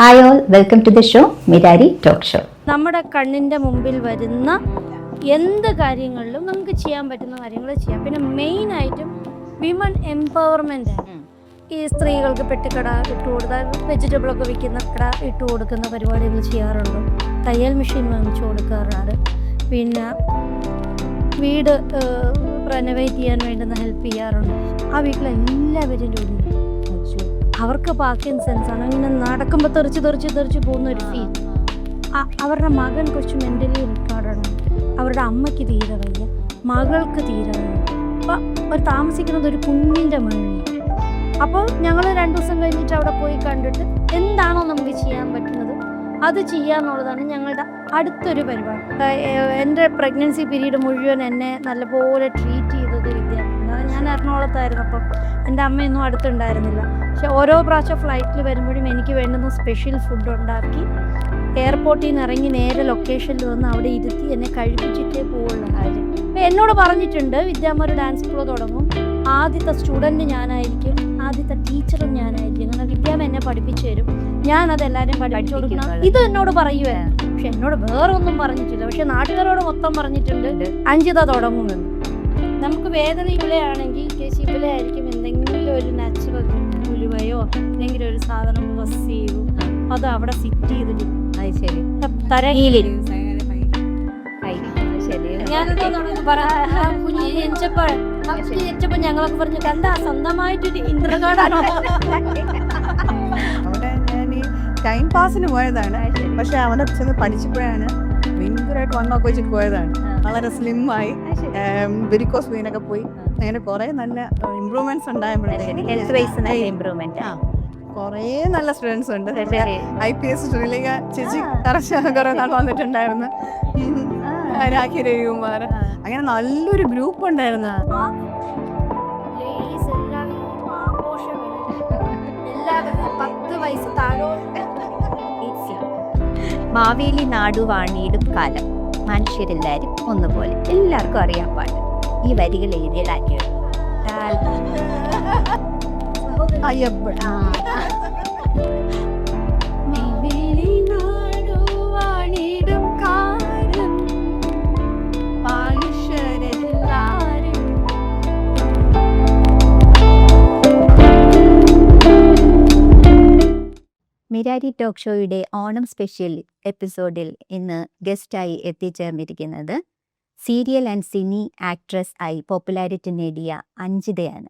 Hi all, welcome to the show Mirari talk show. നമ്മുടെ കണ്ണിൻ്റെ മുമ്പിൽ വരുന്ന എന്ത് കാര്യങ്ങളിലും നമുക്ക് ചെയ്യാൻ പറ്റുന്ന കാര്യങ്ങൾ ചെയ്യാം. പിന്നെ മെയിനായിട്ടും വിമൺ എംപവർമെൻ്റ്. ഈ സ്ത്രീകൾക്ക് പെട്ടിക്കട ഇട്ട് കൊടുത്താൽ വെജിറ്റബിളൊക്കെ വിൽക്കുന്ന കട ഇട്ട് കൊടുക്കുന്ന പരിപാടികൾ ചെയ്യാറുണ്ട്. തയ്യൽ മെഷീൻ വാങ്ങിച്ചു കൊടുക്കാറുണ്ട്. പിന്നെ വീട് റെനോവേറ്റ് ചെയ്യാൻ വേണ്ടുന്ന ഹെൽപ്പ് ചെയ്യാറുണ്ട്. ആ വീട്ടിലെല്ലാവരും ജോലി അവർക്ക് പാർക്കിൻസൺസ് ആണ്. ഇങ്ങനെ നടക്കുമ്പോൾ തെറിച്ച് പോകുന്ന ഒരു ഫീൽ. അവരുടെ മകൻ കുറച്ച് മെൻ്റലി റിട്ടാർഡാണ്. അവരുടെ അമ്മയ്ക്ക് തീരെ വയ്യ, മകൾക്ക് തീരെ വയ്യ. അപ്പോൾ അവർ താമസിക്കുന്നത് ഒരു കുഞ്ഞിൻ്റെ മുന്നിൽ. അപ്പോൾ ഞങ്ങൾ 2 ദിവസം കഴിഞ്ഞിട്ട് അവിടെ പോയി കണ്ടിട്ട് എന്താണോ നമുക്ക് ചെയ്യാൻ പറ്റുന്നത് അത് ചെയ്യാന്നുള്ളതാണ് ഞങ്ങളുടെ അടുത്തൊരു പരിപാടി. എൻ്റെ പ്രഗ്നൻസി പീരീഡ് മുഴുവൻ എന്നെ നല്ലപോലെ ട്രീറ്റ് ചെയ്തത് വിദ്യാർത്ഥി. ഞാൻ എറണാകുളത്തായിരുന്നു. അപ്പം എൻ്റെ അമ്മയൊന്നും അടുത്തുണ്ടായിരുന്നില്ല. പക്ഷെ ഓരോ പ്രാവശ്യം ഫ്ലൈറ്റിൽ വരുമ്പോഴും എനിക്ക് വേണ്ടുന്ന സ്പെഷ്യൽ ഫുഡ് ഉണ്ടാക്കി എയർപോർട്ടിൽ നിന്ന് ഇറങ്ങി നേരെ ലൊക്കേഷനിൽ വന്ന് അവിടെ ഇരുത്തി എന്നെ കഴിപ്പിച്ചിട്ടേ പോവുള്ള കാര്യം. അപ്പം എന്നോട് പറഞ്ഞിട്ടുണ്ട്, വിദ്യാമ്മ ഒരു ഡാൻസ് സ്കൂൾ തുടങ്ങും, ആദ്യത്തെ സ്റ്റുഡൻറ്റ് ഞാനായിരിക്കും, ആദ്യത്തെ ടീച്ചറും ഞാനായിരിക്കും, അങ്ങനെ വിദ്യാമ്മ എന്നെ പഠിപ്പിച്ചു തരും, ഞാനത് എല്ലാവരും പഠിപ്പിച്ചു കൊടുക്കണം. ഇത് എന്നോട് പറയുമായിരുന്നു. പക്ഷെ എന്നോട് വേറെ ഒന്നും പറഞ്ഞിട്ടില്ല. പക്ഷെ നാട്ടുകാരോട് മൊത്തം പറഞ്ഞിട്ടുണ്ട് അഞ്ചിത തുടങ്ങുമെന്ന്. നമുക്ക് വേദന ഇവിടെയാണെങ്കിൽ ഇവിടെയായിരിക്കും എന്തെങ്കിലും ഒരു നാച്ചുറൽ ഉലുവയോ എന്തെങ്കിലും ഒരു സാധനം ബസ് ചെയ്തു അത് അവിടെ സിറ്റ് ചെയ്തിട്ട് ജനിച്ചപ്പോ ഞങ്ങളൊക്കെ പറഞ്ഞു എന്താ സ്വന്തമായിട്ടൊരു ഇന്ദ്രകാടാണോ. അവിടെ ഞാൻ ഈ ടൈം പാസിന് പോയതാണ്. പക്ഷെ അവിടെ ചെന്ന് പഠിച്ചപ്പോഴാണ് ഭയങ്കരമായിട്ട് വണ്ണമൊക്കെ വെച്ചിട്ട് പോയതാണ്. വളരെ സ്ലിമ്മായി വെരിക്കോസ് വെയിനൊക്കെ പോയി അങ്ങനെ കുറെ നല്ല ഇമ്പ്രൂവ്മെന്റ്സ് ഉണ്ടായപ്പോഴത്തേക്ക് കുറേ നല്ല സ്റ്റുഡൻസ് ഉണ്ട്. IPS ശ്രീലിംഗ ചേച്ചി കുറെ നാൾ വന്നിട്ടുണ്ടായിരുന്നു. രാഖി രവികുമാർ, അങ്ങനെ നല്ലൊരു ഗ്രൂപ്പ് ഉണ്ടായിരുന്നു. മാവേലി നാടു വാണിയിടും കാലം, മനുഷ്യരെല്ലാരും ഒന്നുപോലെ, എല്ലാവർക്കും അറിയാൻ പാട്ട്. ഈ വരികൾ എഴുതിയതാക്കിയത് മിരാരി ടോക്ക് ഷോയുടെ ഓണം സ്പെഷ്യൽ എപ്പിസോഡിൽ ഇന്ന് ഗസ്റ്റായി എത്തിച്ചേർന്നിരിക്കുന്നത് സീരിയൽ ആൻഡ് സിനി ആക്ട്രസ് ആയി പോപ്പുലാരിറ്റി നേടിയ അഞ്ജിതയാണ്.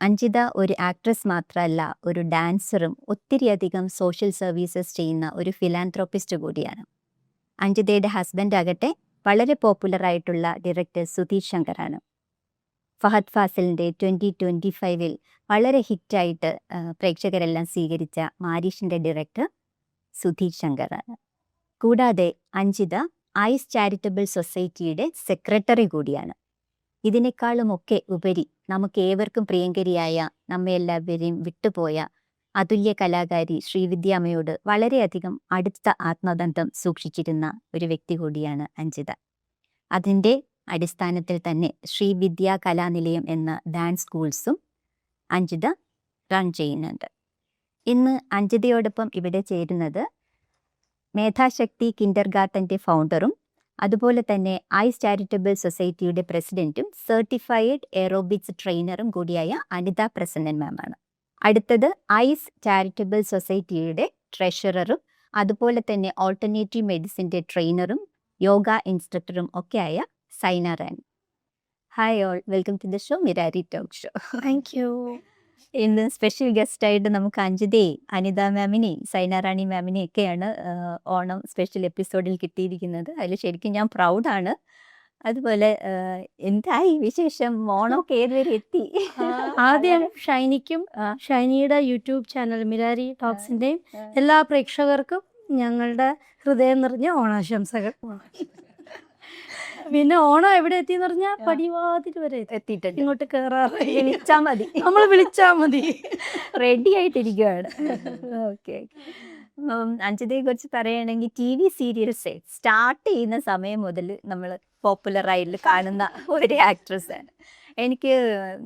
അഞ്ജിത ഒരു ആക്ട്രസ് മാത്രമല്ല, ഒരു ഡാൻസറും ഒത്തിരിയധികം സോഷ്യൽ സർവീസസ് ചെയ്യുന്ന ഒരു ഫിലാന്ത്രോപ്പിസ്റ്റ് കൂടിയാണ്. അഞ്ജിതയുടെ ഹസ്ബൻഡ് ആകട്ടെ വളരെ പോപ്പുലറായിട്ടുള്ള ഡയറക്ടർ സുധീർ ശങ്കറാണ്. ഫഹദ് ഫാസിലിൻ്റെ 2025 വളരെ ഹിറ്റായിട്ട് പ്രേക്ഷകരെല്ലാം സ്വീകരിച്ച മാരീഷിൻ്റെ ഡയറക്ടർ സുധീർ ശങ്കറാണ്. കൂടാതെ അഞ്ജിത ഐസ് ചാരിറ്റബിൾ സൊസൈറ്റിയുടെ സെക്രട്ടറി കൂടിയാണ്. ഇതിനേക്കാളുമൊക്കെ ഉപരി നമുക്ക് ഏവർക്കും പ്രിയങ്കരിയായ, നമ്മയെല്ലാവരെയും വിട്ടുപോയ അതുല്യ കലാകാരി ശ്രീവിദ്യാമ്മയോട് വളരെയധികം അടുത്ത ആത്മബന്ധം സൂക്ഷിച്ചിരുന്ന ഒരു വ്യക്തി കൂടിയാണ് അഞ്ജിത. അതിൻ്റെ അടിസ്ഥാനത്തിൽ തന്നെ ശ്രീവിദ്യാ കലാനിലയം എന്ന ഡാൻസ് സ്കൂൾസും അഞ്ജിത റൺ ചെയ്യുന്നുണ്ട്. ഇന്ന് അഞ്ജിതയോടൊപ്പം ഇവിടെ ചേരുന്നത് മേധാശക്തി കിൻഡർ ഗാർട്ടൻ്റെ ഫൗണ്ടറും അതുപോലെ തന്നെ ഐസ് ചാരിറ്റബിൾ സൊസൈറ്റിയുടെ പ്രസിഡന്റും സർട്ടിഫൈഡ് എയറോബിക്സ് ട്രെയിനറും കൂടിയായ അനിത പ്രസന്നൻ മാമാണ്. അടുത്തത് ഐസ് ചാരിറ്റബിൾ സൊസൈറ്റിയുടെ ട്രഷററും അതുപോലെ തന്നെ ഓൾട്ടർനേറ്റീവ് മെഡിസിൻ്റെ ട്രെയിനറും യോഗ ഇൻസ്ട്രക്ടറും ഒക്കെയായ Saina Rani. Hi all, welcome to the show Mirari talk show. Thank you. ഇന്ന് സ്പെഷ്യൽ ഗസ്റ്റായിട്ട് നമുക്ക് അഞ്ജിതയെ, അനിത മാമിനെയും സൈന റാണി മാമിനെയും ഒക്കെയാണ് ഓണം സ്പെഷ്യൽ എപ്പിസോഡിൽ കിട്ടിയിരിക്കുന്നത്. അതിൽ ശരിക്കും ഞാൻ പ്രൗഡാണ്. അതുപോലെ എന്തായി വിശേഷം? ഓണമൊക്കെ ഏതുവരെ എത്തി? ആദ്യം ഷൈനിക്കും ഷൈനിയുടെ യൂട്യൂബ് ചാനൽ മിരാരി ടോക്സിൻ്റെയും എല്ലാ പ്രേക്ഷകർക്കും ഞങ്ങളുടെ ഹൃദയം നിറഞ്ഞ ഓണാശംസകൾ. പിന്നെ ഓണം എവിടെ എത്തിയെന്ന് പറഞ്ഞാൽ പടിവാതിൽ വരെ എത്തിയിട്ടുണ്ട്. ഇങ്ങോട്ട് കയറാറായി. വിളിച്ചാൽ മതി, നമ്മൾ വിളിച്ചാൽ മതി, റെഡി ആയിട്ടിരിക്കുകയാണ്. ഓക്കെ. അഞ്ജിതയെ കുറിച്ച് പറയുകയാണെങ്കിൽ TV സീരിയൽസ് സ്റ്റാർട്ട് ചെയ്യുന്ന സമയം മുതൽ നമ്മൾ പോപ്പുലറായിട്ട് കാണുന്ന ഒരു ആക്ട്രസ്സാണ്.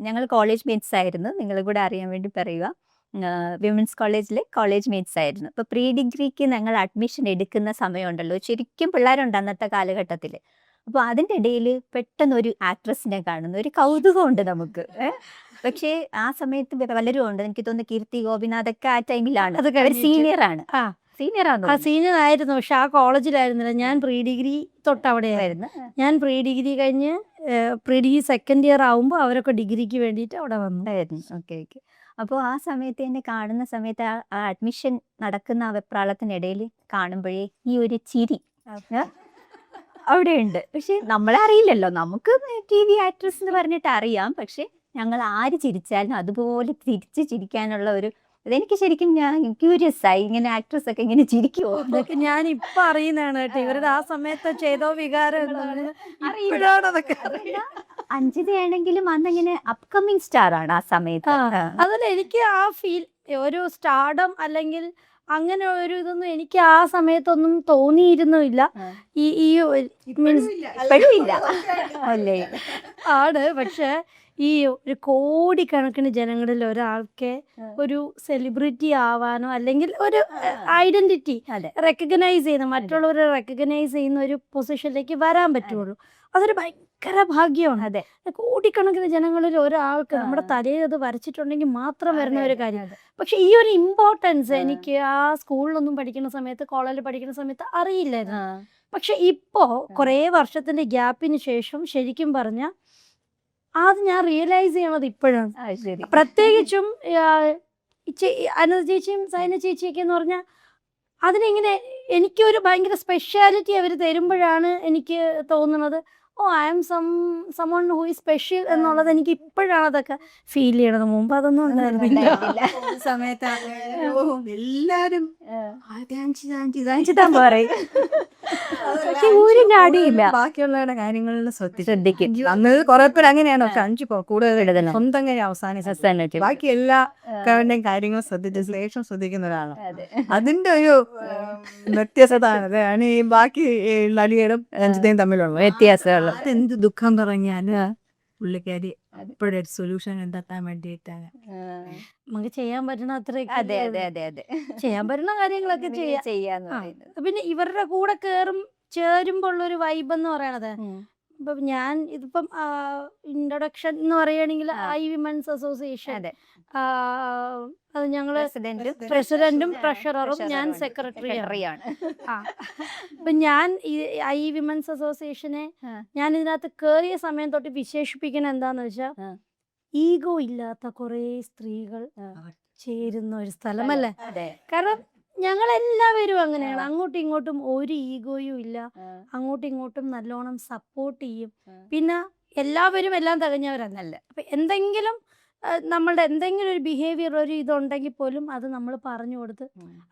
ഞങ്ങൾ കോളേജ് മേറ്റ്സ് ആയിരുന്നു, നിങ്ങളെ കൂടെ അറിയാൻ വേണ്ടി പറയുക. വിമൻസ് കോളേജിലെ കോളേജ് മേറ്റ്സ് ആയിരുന്നു. അപ്പോൾ പ്രീ ഡിഗ്രിക്ക് ഞങ്ങൾ അഡ്മിഷൻ എടുക്കുന്ന സമയമുണ്ടല്ലോ, ശരിക്കും പിള്ളേരുണ്ട് അന്നത്തെ കാലഘട്ടത്തിൽ. അപ്പോൾ അതിൻ്റെ ഇടയിൽ പെട്ടെന്ന് ഒരു ആക്ട്രസിനെ കാണുന്നു, ഒരു കൗതുകമുണ്ട് നമുക്ക്. പക്ഷേ ആ സമയത്ത് പലരും ഉണ്ട്, എനിക്ക് തോന്നുന്നു കീർത്തി ഗോപിനാഥൊക്കെ ആ ടൈമിലാണ്. അത് സീനിയറാണ്, ആ സീനിയറാണ് സീനിയർ ആയിരുന്നു, പക്ഷെ ആ കോളേജിലായിരുന്നില്ല. ഞാൻ പ്രീ ഡിഗ്രി തൊട്ട് അവിടെയായിരുന്നു. ഞാൻ പ്രീ ഡിഗ്രി കഴിഞ്ഞ് പ്രീ ഡിഗ്രി സെക്കൻഡ് ഇയർ ആകുമ്പോൾ അവരൊക്കെ ഡിഗ്രിക്ക് വേണ്ടിയിട്ട് അവിടെ വന്നു. Okay okay. അപ്പോൾ ആ സമയത്ത് എന്നെ കാണുന്ന സമയത്ത് ആ അഡ്മിഷൻ നടക്കുന്ന ആ വെപ്രാളത്തിനിടയിൽ കാണുമ്പോഴേ ഈ ഒരു ചിരി അവിടെയുണ്ട്. പക്ഷെ നമ്മളെ അറിയില്ലല്ലോ, നമുക്ക് TV ആക്ട്രസ് എന്ന് പറഞ്ഞിട്ട് അറിയാം. പക്ഷെ ഞങ്ങൾ ആര് ചിരിച്ചാലും അതുപോലെ തിരിച്ച് ചിരിക്കാനുള്ള ഒരു അതെനിക്ക് ശരിക്കും ഞാൻ ക്യൂരിയസ് ആയി, ഇങ്ങനെ ആക്ട്രസ് ഒക്കെ ഇങ്ങനെ ചിരിക്കുമോ? അതൊക്കെ ഞാൻ ഇപ്പൊ അറിയുന്നതാണ് കേട്ടോ, ഇവരുടെ ആ സമയത്ത് ചെയ്തോ വികാരം അതൊക്കെ അഞ്ജിതയാണെങ്കിലും അന്നിങ്ങനെ അപ്കമിങ് സ്റ്റാർ ആണ് ആ സമയത്ത്. അതല്ല, എനിക്ക് ആ ഫീൽ ഒരു സ്റ്റാർഡം അല്ലെങ്കിൽ അങ്ങനെ ഒരു ഇതൊന്നും എനിക്ക് ആ സമയത്തൊന്നും തോന്നിയിരുന്നില്ല. ഈ മീൻസ് അല്ലേ ആണ്. പക്ഷെ ഈ ഒരു കോടിക്കണക്കിന് ജനങ്ങളിൽ ഒരാൾക്ക് ഒരു സെലിബ്രിറ്റി ആവാനോ അല്ലെങ്കിൽ ഒരു ഐഡന്റിറ്റി റെക്കഗ്നൈസ് ചെയ്യുന്ന, മറ്റുള്ളവരെ റെക്കഗ്നൈസ് ചെയ്യുന്ന ഒരു പൊസിഷനിലേക്ക് വരാൻ പറ്റുള്ളൂ. അതൊരു ഭയങ്കര ഭാഗ്യമാണ്. അതെ, കോടിക്കണക്കിന് ജനങ്ങളിൽ ഒരാൾക്ക് നമ്മുടെ തലയിൽ അത് വരച്ചിട്ടുണ്ടെങ്കിൽ മാത്രം വരുന്ന ഒരു കാര്യം. പക്ഷെ ഈ ഒരു ഇമ്പോർട്ടൻസ് എനിക്ക് ആ സ്കൂളിലൊന്നും പഠിക്കുന്ന സമയത്ത്, കോളേജിൽ പഠിക്കുന്ന സമയത്ത് അറിയില്ലായിരുന്നു. പക്ഷെ ഇപ്പോ കുറേ വർഷത്തിന്റെ ഗ്യാപ്പിന് ശേഷം ശരിക്കും പറഞ്ഞ അത് ഞാൻ റിയലൈസ് ചെയ്യണത് ഇപ്പോഴാണ്. പ്രത്യേകിച്ചും അനന്ത ചേച്ചിയും സൈന ചേച്ചിയൊക്കെ എന്ന് പറഞ്ഞാൽ അതിനെങ്ങനെ എനിക്കൊരു ഭയങ്കര സ്പെഷ്യാലിറ്റി അവർ തരുമ്പോഴാണ് എനിക്ക് തോന്നുന്നത്, oh I am someone who is special എന്നുള്ളത് എനിക്ക് ഇപ്പോഴാണ് അതൊക്കെ ഫീൽ ചെയ്യണത്. മുമ്പ് അതൊന്നും ഉണ്ടായിരുന്നില്ല. സമയത്ത് എല്ലാരും അടിയില്ല, ബാക്കിയുള്ളവരുടെ കാര്യങ്ങളിൽ ശ്രദ്ധിക്കും. അന്ന് കുറെ പേര് അങ്ങനെയാണോ, അഞ്ചു കൂടുതൽ സ്വന്തം കാര്യം അവസാനിച്ചു ബാക്കി എല്ലാ കാര്യങ്ങളും ശ്രദ്ധിച്ച് ശേഷം ശ്രദ്ധിക്കുന്നതാണ്. അതിന്റെ ഒരു വ്യത്യസ്തത ആണ് ഈ ബാക്കി നടികളും അഞ്ജിതയും തമ്മിലുള്ള വ്യത്യാസങ്ങൾ. അതെന്ത് ദുഃഖം പറഞ്ഞാല് പുള്ളിക്കാരി ഇപ്പോഴൊരു സൊല്യൂഷൻ കണ്ടെത്താൻ വേണ്ടിയിട്ടാണ്. നമുക്ക് ചെയ്യാൻ പറ്റുന്ന അത്രയൊക്കെ അതെ അതെ അതെ അതെ ചെയ്യാൻ പറ്റുന്ന കാര്യങ്ങളൊക്കെ ചെയ്യാന്ന് ആ. പറയുന്നത്. പിന്നെ ഇവരുടെ കൂടെ ചേരുമ്പോൾ ഉള്ളൊരു വൈബ് എന്ന് പറയണത്, ഇപ്പം ഞാൻ ഇതിപ്പം ഇൻട്രൊഡക്ഷൻ എന്ന് പറയുകയാണെങ്കിൽ ഐ വിമൻസ് അസോസിയേഷൻ, അതെ. അത് ഞങ്ങള് പ്രസിഡന്റും ട്രഷററും ഞാൻ സെക്രട്ടറിയാണ്. അപ്പൊ ഞാൻ ഈ വിമൻസ് അസോസിയേഷനെ ഞാൻ ഇതിനകത്ത് കേറിയ സമയം തൊട്ട് വിശേഷിപ്പിക്കണ എന്താന്ന് വെച്ചാൽ ഈഗോ ഇല്ലാത്ത കുറെ സ്ത്രീകൾ ചേരുന്ന ഒരു സ്ഥലമല്ലേ. കാരണം ഞങ്ങളെല്ലാവരും അങ്ങനെയാണ്, അങ്ങോട്ടും ഇങ്ങോട്ടും ഒരു ഈഗോയും ഇല്ല, അങ്ങോട്ടും ഇങ്ങോട്ടും നല്ലോണം സപ്പോർട്ട് ചെയ്യും. പിന്നെ എല്ലാവരും എല്ലാം തികഞ്ഞവരല്ല. അപ്പൊ എന്തെങ്കിലും നമ്മളുടെ എന്തെങ്കിലും ഒരു ബിഹേവിയർ ഒരു ഇതുണ്ടെങ്കിൽ പോലും അത് നമ്മൾ പറഞ്ഞു കൊടുത്ത്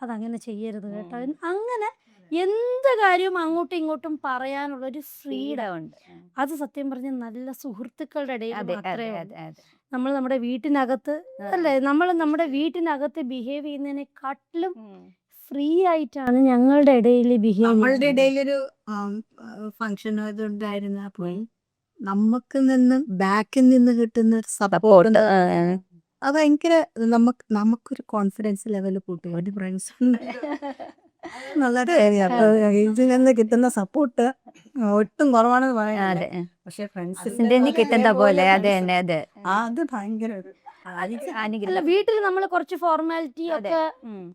അതങ്ങനെ ചെയ്യരുത് കേട്ടോ, അങ്ങനെ എന്ത് കാര്യവും അങ്ങോട്ടും ഇങ്ങോട്ടും പറയാനുള്ളൊരു ഫ്രീഡം ഉണ്ട്. അത് സത്യം പറഞ്ഞ നല്ല സുഹൃത്തുക്കളുടെ ഇടയിൽ മാത്രമേ ഉള്ളൂ. നമ്മൾ നമ്മുടെ വീട്ടിനകത്ത് അല്ലേ, നമ്മൾ നമ്മുടെ വീട്ടിനകത്ത് ബിഹേവ് ചെയ്യുന്നതിനെക്കാട്ടിലും ഫ്രീ ആയിട്ടാണ് ഞങ്ങളുടെ ഇടയിൽ ബിഹേവ്. നമ്മളുടെ ഇടയിലൊരു ഫംഗ്ഷൻ ഉണ്ടായിരുന്ന അപ്പോൾ നമുക്ക് നിന്ന് ബാക്കിൽ നിന്ന് കിട്ടുന്ന സപ്പോർട്ട് അത് ഭയങ്കര നമുക്കൊരു കോൺഫിഡൻസ് ലെവൽ കൂട്ടും. ഒരു ഫ്രണ്ട്സ് ഇതിൽ നിന്ന് കിട്ടുന്ന സപ്പോർട്ട് ഒട്ടും കുറവാണെന്ന് പറയാം. പക്ഷെ ഫ്രണ്ട്സിന്റെ കിട്ടുന്ന പോലെ അതെ അതെ അത് ഭയങ്കര വീട്ടിൽ നമ്മൾ കുറച്ച് ഫോർമാലിറ്റി ഒക്കെ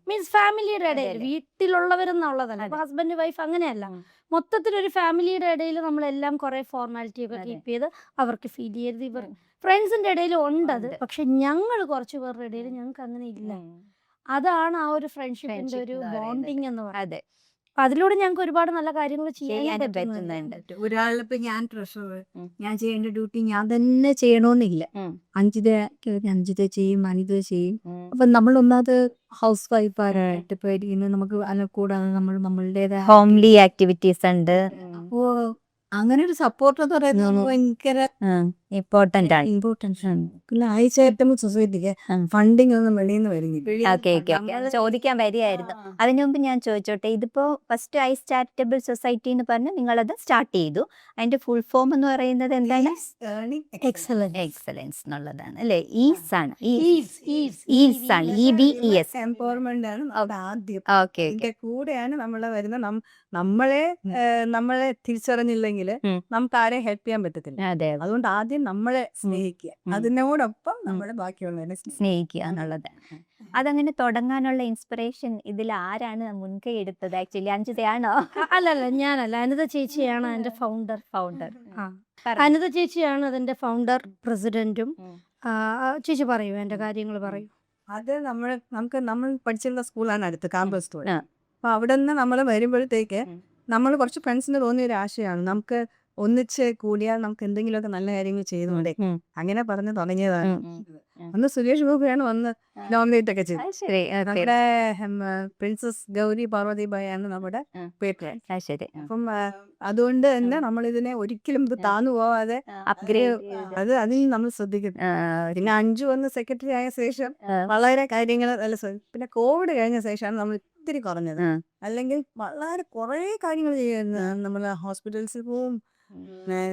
മീൻസ് ഫാമിലിയുടെ ഇടയിൽ വീട്ടിലുള്ളവരെന്നുള്ളതല്ല, ഇപ്പൊ ഹസ്ബൻഡ് വൈഫ് അങ്ങനെയല്ല, മൊത്തത്തിലൊരു ഫാമിലിയുടെ ഇടയിൽ നമ്മളെല്ലാം കുറെ ഫോർമാലിറ്റി ഒക്കെ കീപ്പ് ചെയ്ത് അവർക്ക് ഫീൽ ചെയ്ത് ഇവർ ഫ്രണ്ട്സിന്റെ ഇടയിൽ ഉണ്ടത്. പക്ഷെ ഞങ്ങൾ കുറച്ച് പേരുടെ ഇടയിൽ ഞങ്ങൾക്ക് അങ്ങനെ ഇല്ല. അതാണ് ആ ഒരു ഫ്രണ്ട്ഷിപ്പിന്റെ ഒരു ബോണ്ടിങ് എന്ന് പറയുന്നത്. അതിലൂടെ ഞങ്ങൾക്ക് ഒരുപാട് നല്ല കാര്യങ്ങൾ ചെയ്യാൻ പറ്റുന്നുണ്ട്. ഒരാളിപ്പോ ഞാൻ ട്രഷറർ, ഞാൻ ചെയ്യേണ്ട ഡ്യൂട്ടി ഞാൻ തന്നെ ചെയ്യണമെന്നില്ല. അഞ്ജിത ചെയ്യും, അനിത ചെയ്യും. അപ്പൊ നമ്മൾ ഒന്നാമത് ഹൗസ് വൈഫായിട്ട് ഇപ്പൊ നമുക്ക് കൂടാതെ നമ്മൾ നമ്മളുടേതായ ഹോംലി ആക്ടിവിറ്റീസ് ഉണ്ട്. അപ്പോ അങ്ങനെ ഒരു സപ്പോർട്ട് എന്ന് പറയുന്നത് ഭയങ്കര ഇമ്പോർട്ടന്റ് ആണ്. ഇമ്പോർട്ടൻസ് ആണ്. പിന്നെ ഐചാരിറ്റബിൾ സൊസൈറ്റിക്ക് ഫണ്ടിങ് ഒന്നും വെളിയിൽ നിന്ന് വരുന്നില്ല. ഓക്കെ ചോദിക്കാൻ വരികയായിരുന്നു. അതിനു മുമ്പ് ഞാൻ ചോദിച്ചോട്ടെ, ഇതിപ്പോ ഫസ്റ്റ് ഐസ് ചാരിറ്റബിൾ സൊസൈറ്റി എന്ന് പറഞ്ഞ് നിങ്ങളത് സ്റ്റാർട്ട് ചെയ്തു. അതിന്റെ ഫുൾ ഫോം എന്ന് പറയുന്നത് എന്താണ്? എക്സലൻസ് എന്നുള്ളതാണ് അല്ലെ? ഈസ് ആണ്. ഈസ് ആണ്. EVES. എംപവർമെന്റ് ആണ് നമ്മുടെ ആദ്യം. ഓക്കെ ഇതിന്റെ കൂടെയാണ് നമ്മളെ വരുന്ന നമ്മളെ തിരിച്ചറിഞ്ഞില്ലെങ്കിൽ നമുക്ക് ആരെയും ഹെൽപ്പ് ചെയ്യാൻ പറ്റത്തില്ല. അതെ, അതുകൊണ്ട് ആദ്യം നമ്മളെ സ്നേഹിക്കുക, അതിനോടൊപ്പം നമ്മളെ ബാക്കിയുള്ളവരെ സ്നേഹിക്കുക എന്നുള്ളതാണ്. അതങ്ങനെ തുടങ്ങാനുള്ള ഇൻസ്പിറേഷൻ ഇതിൽ ആരാണ് മുൻകൈ എടുത്തത്? ആക്ച്വലി അഞ്ജിതയാണോ? അല്ലല്ല, ഞാനല്ല, അനിത ചേച്ചിയാണ് അതിന്റെ ഫൗണ്ടർ. അനിത ചേച്ചിയാണ് അതിന്റെ ഫൗണ്ടർ, പ്രസിഡന്റും. ചേച്ചി പറയൂ, എന്റെ കാര്യങ്ങൾ പറയൂ. അത് നമ്മൾ പഠിച്ചിരുന്ന സ്കൂളാണ് അടുത്ത്, ക്യാമ്പസ് സ്കൂൾ. അപ്പൊ അവിടെ നിന്ന് നമ്മൾ വരുമ്പോഴത്തേക്ക് നമ്മൾ കുറച്ച് ഫ്രണ്ട്സിന് തോന്നിയ ഒരു ആശയമാണ്, നമുക്ക് ഒന്നിച്ച് കൂടിയാൽ നമുക്ക് എന്തെങ്കിലുമൊക്കെ നല്ല കാര്യങ്ങൾ ചെയ്തുകൊണ്ടേ. അങ്ങനെ പറഞ്ഞ് തുടങ്ങിയതാണ്. അന്ന് സുരേഷ് ഗോപിയാണ് വന്ന് നോമിനേറ്റ് ഒക്കെ ചെയ്തത്. നമ്മുടെ പ്രിൻസസ് ഗൗരി പാർവതിബായാണ് നമ്മുടെ പേട്രൺ. അപ്പം അതുകൊണ്ട് തന്നെ നമ്മൾ ഇതിനെ ഒരിക്കലും ഇത് താന്നു പോവാതെ അതിൽ നമ്മൾ ശ്രദ്ധിക്കുന്നു. പിന്നെ അഞ്ജു വന്ന് സെക്രട്ടറി ആയ ശേഷം വളരെ കാര്യങ്ങൾ പിന്നെ കോവിഡ് കഴിഞ്ഞ ശേഷമാണ് നമ്മൾ ഒത്തിരി കുറഞ്ഞത്. അല്ലെങ്കിൽ വളരെ കുറെ കാര്യങ്ങൾ ചെയ്യുന്നു. നമ്മൾ ഹോസ്പിറ്റൽസിൽ പോവും,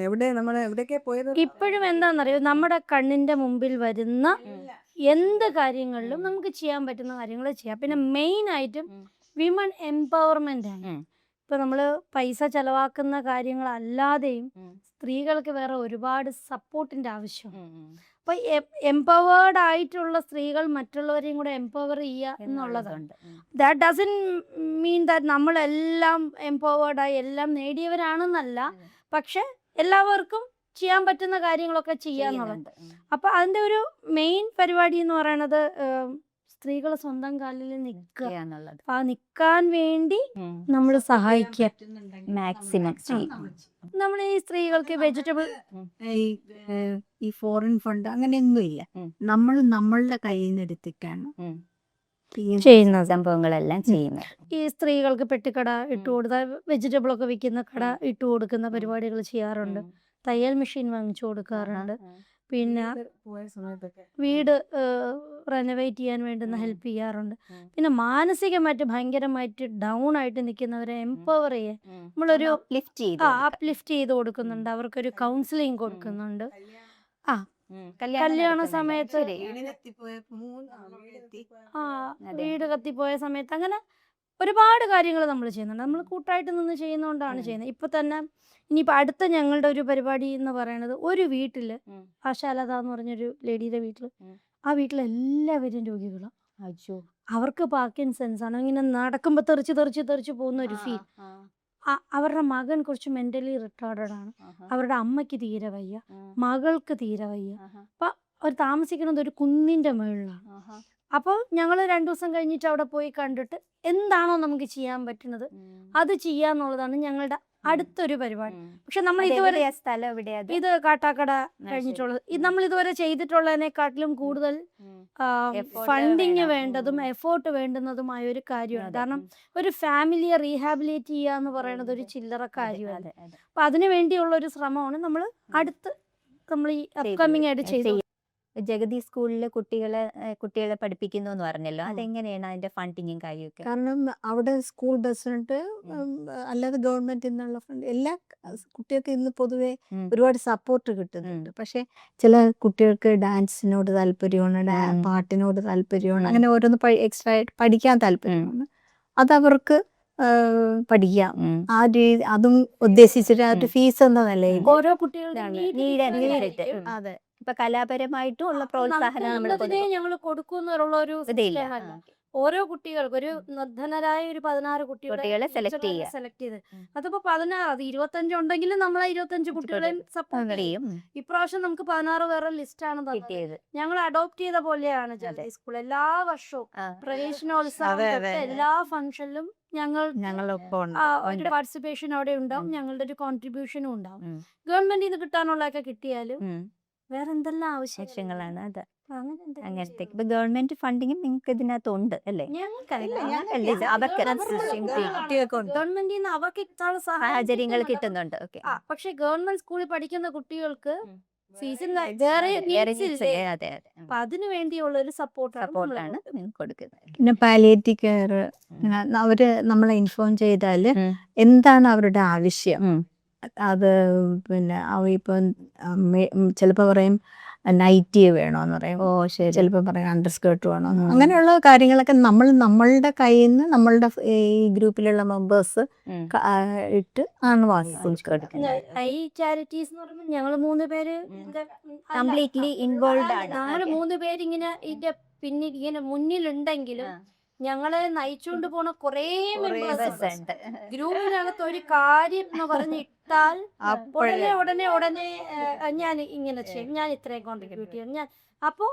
എവിടെയൊക്കെ പോയത്. ഇപ്പോഴും എന്താണെന്നറിയോ, നമ്മുടെ കണ്ണിന്റെ മുമ്പിൽ വരുന്ന എന്ത് കാര്യങ്ങളിലും നമുക്ക് ചെയ്യാൻ പറ്റുന്ന കാര്യങ്ങൾ ചെയ്യാം. പിന്നെ മെയിൻ ആയിട്ടും വിമൺ എംപവർമെന്റ് ആണ്. ഇപ്പൊ നമ്മള് പൈസ ചെലവാക്കുന്ന കാര്യങ്ങളല്ലാതെയും സ്ത്രീകൾക്ക് വേറെ ഒരുപാട് സപ്പോർട്ടിന്റെ ആവശ്യം. അപ്പൊ എംപവേർഡ് ആയിട്ടുള്ള സ്ത്രീകൾ മറ്റുള്ളവരെയും കൂടെ എംപവർ ചെയ്യുക എന്നുള്ളതാണ്. ദാറ്റ് ഡസൻ മീൻ ദാറ്റ് നമ്മളെല്ലാം എംപവേർഡായി എല്ലാം നേടിയവരാണെന്നല്ല, പക്ഷെ എല്ലാവർക്കും ചെയ്യാൻ പറ്റുന്ന കാര്യങ്ങളൊക്കെ ചെയ്യാന്നുള്ളത്. അപ്പൊ അതിന്റെ ഒരു മെയിൻ പരിപാടി എന്ന് പറയുന്നത് സ്ത്രീകൾ സ്വന്തം കാലിൽ നിൽക്കുക എന്നുള്ളത്. അപ്പൊ ആ നിൽക്കാൻ വേണ്ടി നമ്മൾ സഹായിക്കുക മാക്സിമം. നമ്മൾ ഈ സ്ത്രീകൾക്ക് വെജിറ്റബിൾ ഈ ഫോറിൻ ഫണ്ട് അങ്ങനെയൊന്നും ഇല്ല, നമ്മൾ നമ്മളുടെ കയ്യിൽ നിന്ന് എടുത്തിട്ടാണ് ചെയ്യുന്ന സംഭവങ്ങളെല്ലാം ചെയ്യുന്നത്. ഈ സ്ത്രീകൾക്ക് പെട്ടിക്കട ഇട്ട് കൊടുത്ത വെജിറ്റബിൾ ഒക്കെ വിൽക്കുന്ന കട ഇട്ട് കൊടുക്കുന്ന പരിപാടികൾ ചെയ്യാറുണ്ട്. തയ്യൽ മെഷീൻ വാങ്ങിച്ചു കൊടുക്കാറുണ്ട്. പിന്നെ വീട് റെനോവേറ്റ് ചെയ്യാൻ വേണ്ടുന്ന ഹെൽപ്പ് ചെയ്യാറുണ്ട്. പിന്നെ മാനസികമായിട്ട് ഭയങ്കരമായിട്ട് ഡൗൺ ആയിട്ട് നിൽക്കുന്നവരെ എംപവർ ചെയ്യാൻ നമ്മളൊരു അപ്ലിഫ്റ്റ് ചെയ്ത് കൊടുക്കുന്നുണ്ട്. അവർക്കൊരു കൗൺസിലിംഗ് കൊടുക്കുന്നുണ്ട്. കല്യാണ സമയത്ത് വീട് കത്തിപ്പോയ സമയത്ത് അങ്ങനെ ഒരുപാട് കാര്യങ്ങൾ നമ്മൾ ചെയ്യുന്നുണ്ട്. നമ്മൾ കൂട്ടായിട്ട് നിന്ന് ചെയ്യുന്നതുകൊണ്ടാണ് ചെയ്യുന്നത്. ഇപ്പൊ തന്നെ ഇനിയിപ്പോൾ അടുത്ത ഞങ്ങളുടെ ഒരു പരിപാടി എന്ന് പറയുന്നത്, ഒരു വീട്ടില് ആശാലത എന്ന് പറഞ്ഞൊരു ലേഡിയുടെ വീട്ടിൽ, ആ വീട്ടിലെല്ലാവരും രോഗികളാണ്. അവർക്ക് പാർക്കിൻസൺസ് ആണ്. ഇങ്ങനെ നടക്കുമ്പോൾ തെറിച്ച് പോകുന്ന ഒരു ഫീൽ. അവരുടെ മകൻ കുറച്ച് മെന്റലി റിട്ടാർഡഡ് ആണ്. അവരുടെ അമ്മയ്ക്ക് തീരെ വയ്യ, മകൾക്ക് തീരെ വയ്യ. അപ്പൊ അവർ താമസിക്കുന്നത് ഒരു കുന്നിന്റെ മുകളിലാണ്. അപ്പോൾ ഞങ്ങൾ 2 ദിവസം കഴിഞ്ഞിട്ട് അവിടെ പോയി കണ്ടിട്ട് എന്താണോ നമുക്ക് ചെയ്യാൻ പറ്റുന്നത് അത് ചെയ്യാന്നുള്ളതാണ് ഞങ്ങളുടെ അടുത്തൊരു പരിപാടി. പക്ഷെ നമ്മൾ ഇതുവരെ ഇത് കാട്ടാക്കട കഴിഞ്ഞിട്ടുള്ളത്, ഇത് നമ്മൾ ഇതുവരെ ചെയ്തിട്ടുള്ളതിനെക്കാട്ടിലും കൂടുതൽ ഫണ്ടിങ് വേണ്ടതും എഫോർട്ട് വേണ്ടുന്നതുമായ ഒരു കാര്യമാണ്. കാരണം ഒരു ഫാമിലിയെ റീഹാബിലിറ്റേറ്റ് ചെയ്യുക എന്ന് പറയുന്നത് ഒരു ചില്ലറ കാര്യമാണ്. അപ്പൊ അതിനു വേണ്ടിയുള്ള ഒരു ശ്രമമാണ് നമ്മൾ ഈ അപ്കമിങ് ആയിട്ട് ചെയ്തത്. ജഗതി സ്കൂളിലെ കുട്ടികളെ പഠിപ്പിക്കുന്നു എന്ന് പറഞ്ഞല്ലോ, അതെങ്ങനെയാണ് അതിന്റെ ഫണ്ടിങ്ങും കാര്യമൊക്കെ? കാരണം അവിടെ സ്കൂൾ ബസ്സുണ്ട്, അല്ലാതെ ഗവൺമെന്റിൽ നിന്നുള്ള ഫണ്ട്, എല്ലാ കുട്ടികൾക്ക് ഇന്ന് പൊതുവെ ഒരുപാട് സപ്പോർട്ട് കിട്ടുന്നുണ്ട്. പക്ഷെ ചില കുട്ടികൾക്ക് ഡാൻസിനോട് താല്പര്യമാണ്, പാട്ടിനോട് താല്പര്യമാണ്, അങ്ങനെ ഓരോന്ന് എക്സ്ട്രാ ആയിട്ട് പഠിക്കാൻ താല്പര്യമാണ്. അതവർക്ക് പഠിക്കാം. ആ രീതി അതും ഉദ്ദേശിച്ചിട്ട് ആ ഒരു ഫീസ് എന്ന നിലയിൽ ഓരോ കുട്ടികളുടെ അതെ ഇപ്പൊ കലാപരമായിട്ടും ഉള്ള പ്രോത്സാഹനം ഞങ്ങൾ കൊടുക്കുന്നുള്ള ഒരു ഓരോ കുട്ടികൾക്ക് ഒരു നിർധനരായ ഒരു 16 കുട്ടികളെ സെലക്ട് ചെയ്ത് അതിപ്പോ 16 25 ഉണ്ടെങ്കിലും നമ്മൾ 25 കുട്ടികളെയും സപ്പോർട്ട് ചെയ്യും. ഇപ്രാവശ്യം നമുക്ക് 16 വേറെ ലിസ്റ്റാണ് കിട്ടിയത്. ഞങ്ങൾ അഡോപ്റ്റ് ചെയ്ത പോലെയാണ് ജഗതി സ്കൂൾ. എല്ലാ വർഷവും പ്രവേശനോത്സവം എല്ലാ ഫംഗ്ഷനിലും ഞങ്ങളൊപ്പം പാർട്ടിസിപ്പേഷൻ അവിടെ ഉണ്ടാവും, ഞങ്ങളുടെ ഒരു കോൺട്രിബ്യൂഷനും ഉണ്ടാവും. ഗവൺമെന്റിൽ നിന്ന് കിട്ടാനുള്ളതൊക്കെ കിട്ടിയാലും വേറെ എന്തെല്ലാം ആവശ്യങ്ങളാണ് അത് അങ്ങനത്തെ. ഇപ്പൊ ഗവൺമെന്റ് ഫണ്ടിങ് നിങ്ങൾക്ക് ഇതിനകത്ത് ഉണ്ട് അല്ലേ? ഗവൺമെന്റിൽ നിന്ന് അവർക്ക് സാഹചര്യങ്ങൾ കിട്ടുന്നുണ്ട്. പക്ഷെ ഗവൺമെന്റ് സ്കൂളിൽ പഠിക്കുന്ന കുട്ടികൾക്ക് സീസൺ വേറെ needs ഇല്ലേ? അതെ അപ്പൊ അതിനു വേണ്ടിയുള്ള ഒരു സപ്പോർട്ടാണ് സപ്പോർട്ടാണ് കൊടുക്കുന്നത്. പിന്നെ പാലിയേറ്റീവ് കെയർ അവര് നമ്മളെ ഇൻഫോം ചെയ്താല് എന്താണ് അവരുടെ ആവശ്യം, അത് പിന്നെ ഇപ്പം ചിലപ്പോൾ പറയും നൈറ്റി വേണോന്ന് പറയും, ഓ ശരി. ചിലപ്പോൾ പറയും അണ്ടർ സ്കേർട്ട് വേണോ, അങ്ങനെയുള്ള കാര്യങ്ങളൊക്കെ നമ്മളുടെ കയ്യിൽ നിന്ന് നമ്മളുടെ ഈ ഗ്രൂപ്പിലുള്ള മെമ്പേഴ്സ് ഇട്ട് ആണ് വാങ്ങിച്ചു കൊടുക്കുന്നത്. ഈ ചാരിറ്റീസ് എന്ന് പറയുമ്പോൾ ഞങ്ങൾ 3 പേര് കംപ്ലീറ്റ്ലി ഇൻവോൾവ് ആണ്. 3 പേര് ഇങ്ങനെ ഇതിന്റെ പിന്നിൽ ഇങ്ങനെ മുന്നിലുണ്ടെങ്കിലും ഞങ്ങളെ നയിച്ചുകൊണ്ട് പോണ കുറേ മെമ്പേഴ്സ് ഉണ്ട്. ഗ്രൂപ്പിനകത്ത് ഒരു കാര്യം എന്ന് പറഞ്ഞിട്ടാൽ ഉടനെ ഞാൻ ഇങ്ങനെ ചെയ്യും, ഞാൻ ഇത്രയും കോൺട്രിബ്യൂട്ട് ചെയ്യും, ഞാൻ അപ്പോ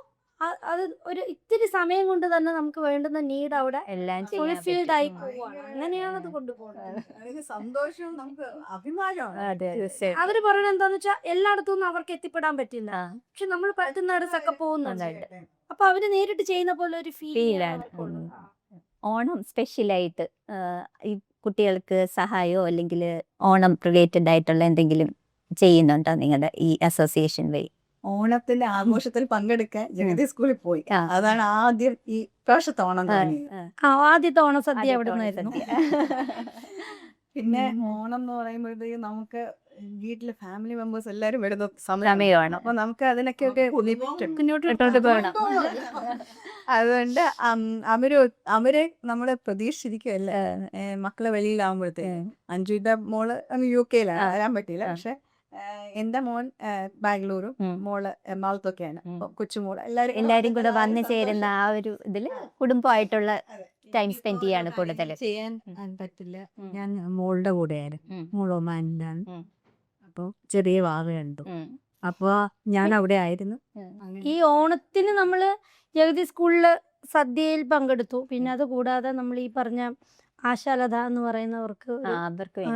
അത് ഒരു ഇത്തിരി സമയം കൊണ്ട് തന്നെ നമുക്ക് വേണ്ടുന്ന നീഡ് അവിടെ എല്ലാം ഫുൾഫിൽഡ് ആയി പോവാണ്. അങ്ങനെയാണ് അത് കൊണ്ടുപോകുന്നത്. സന്തോഷവും നമുക്ക് അഭിമാനമാണ്. അവര് പറയുന്നത് എന്താന്ന് വെച്ചാൽ എല്ലായിടത്തും അവർക്ക് എത്തിപ്പെടാൻ പറ്റില്ല, പക്ഷെ നമ്മൾ പറ്റുന്നിടത്തൊക്കെ പോകുന്നുണ്ട്. അപ്പൊ അവര് നേരിട്ട് ചെയ്യുന്ന പോലെ ഒരു ഫീലാണ്. ഓണം സ്പെഷ്യലായിട്ട് ഈ കുട്ടികൾക്ക് സഹായമോ അല്ലെങ്കിൽ ഓണം റിലേറ്റഡ് ആയിട്ടുള്ള എന്തെങ്കിലും ചെയ്യുന്നുണ്ടോ നിങ്ങളുടെ ഈ അസോസിയേഷൻ വഴി? ഓണത്തിന്റെ ആഘോഷത്തിൽ പങ്കെടുക്കാൻ ജഗതി സ്കൂളിൽ പോയി. അതാണ് ആദ്യം ഈ പ്രാവശ്യത്തെ ഓണം തുടങ്ങിയത്. ആദ്യത്തെ ഓണം സദ്യ അവിടെ നിന്നായിരുന്നു. പിന്നെ ഓണം എന്ന് പറയുമ്പോഴത്തേക്ക് നമുക്ക് വീട്ടിലെ ഫാമിലി മെമ്പേഴ്സ് എല്ലാരും വരുന്ന സമയമാണ്. അപ്പൊ നമുക്ക് അതിനൊക്കെ ഇട്ടോണ്ട് പോകണം. അതുകൊണ്ട് അവരെ നമ്മളെ പ്രതീക്ഷിച്ചിരിക്കുകയല്ല. മക്കളെ വെളിയിലാവുമ്പോഴത്തേക്ക് അഞ്ജുവിന്റെ മോള് അങ്ങ് UK വരാൻ പറ്റിയില്ല, പക്ഷെ എന്റെ മോൻ ബാംഗ്ലൂരും മോള് എറണാകുളത്തൊക്കെയാണ്. കൊച്ചുമോള് എല്ലാരും കൂടെ വന്നു ചേരുന്ന ആ ഒരു ഇതില് കുടുംബമായിട്ടുള്ള ടൈം സ്പെൻഡ് ചെയ്യാണ് കൂടുതൽ. ചെയ്യാൻ പറ്റില്ല. ഞാൻ മോളുടെ കൂടെയായിരുന്നു, മോൾ ഒമാനിലാണ്. അപ്പൊ ചെറിയ വാവയുണ്ട്, അപ്പൊ ഞാൻ അവിടെ ആയിരുന്നു. ഈ ഓണത്തിന് നമ്മള് ജഗതി സ്കൂളില് സദ്യയിൽ പങ്കെടുത്തു. പിന്നെ അത് കൂടാതെ നമ്മൾ ഈ പറഞ്ഞ ആശാലത എന്ന് പറയുന്നവർക്ക്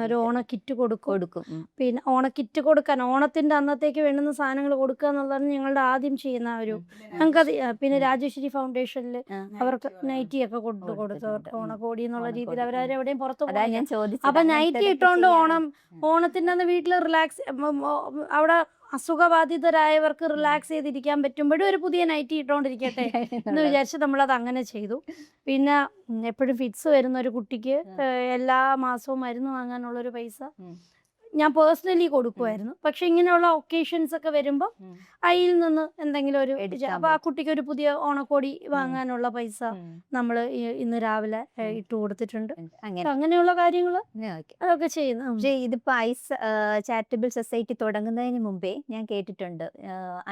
ഒരു ഓണക്കിറ്റ് കൊടുക്കും. പിന്നെ ഓണക്കിറ്റ് കൊടുക്കാൻ ഓണത്തിന്റെ അന്നത്തേക്ക് വേണ്ടുന്ന സാധനങ്ങൾ കൊടുക്കുക എന്നുള്ളതാണ് ഞങ്ങളുടെ ആദ്യം ചെയ്യുന്ന ഒരു ഞങ്ങൾക്കത്. പിന്നെ രാജേശ്വരി ഫൗണ്ടേഷനിൽ അവർക്ക് നൈറ്റി ഒക്കെ കൊടുത്തു ഓണക്കോടി എന്നുള്ള രീതിയിൽ അവരെവിടെയും പുറത്തു പോകാൻ. അപ്പൊ നൈറ്റി ഇട്ടോണ്ട് ഓണത്തിന്റെ അന്ന് വീട്ടിൽ റിലാക്സ്, അവിടെ അസുഖബാധിതരായവർക്ക് റിലാക്സ് ചെയ്തിരിക്കാൻ പറ്റുമ്പോഴും ഒരു പുതിയ നൈറ്റി ഇട്ടോണ്ടിരിക്കട്ടെ എന്ന് വിചാരിച്ച് നമ്മളത് അങ്ങനെ ചെയ്തു. പിന്നെ എപ്പോഴും ഫിറ്റ്സ് വരുന്ന ഒരു കുട്ടിക്ക് എല്ലാ മാസവും മരുന്ന് വാങ്ങാനുള്ളൊരു പൈസ ഞാൻ പേഴ്സണലി കൊടുക്കുമായിരുന്നു. പക്ഷെ ഇങ്ങനെയുള്ള ഒക്കേഷൻസ് ഒക്കെ വരുമ്പോൾ അതിൽ നിന്ന് എന്തെങ്കിലും ഒരു അപ്പൊ ആ കുട്ടിക്ക് ഒരു പുതിയ ഓണക്കോടി വാങ്ങാനുള്ള പൈസ നമ്മൾ ഇന്ന് രാവിലെ ഇട്ട് കൊടുത്തിട്ടുണ്ട്. അങ്ങനെയുള്ള കാര്യങ്ങൾ അതൊക്കെ ചെയ്യുന്നു. പക്ഷേ ഇതിപ്പോ ഐസ് ചാരിറ്റബിൾ സൊസൈറ്റി തുടങ്ങുന്നതിന് മുമ്പേ ഞാൻ കേട്ടിട്ടുണ്ട്,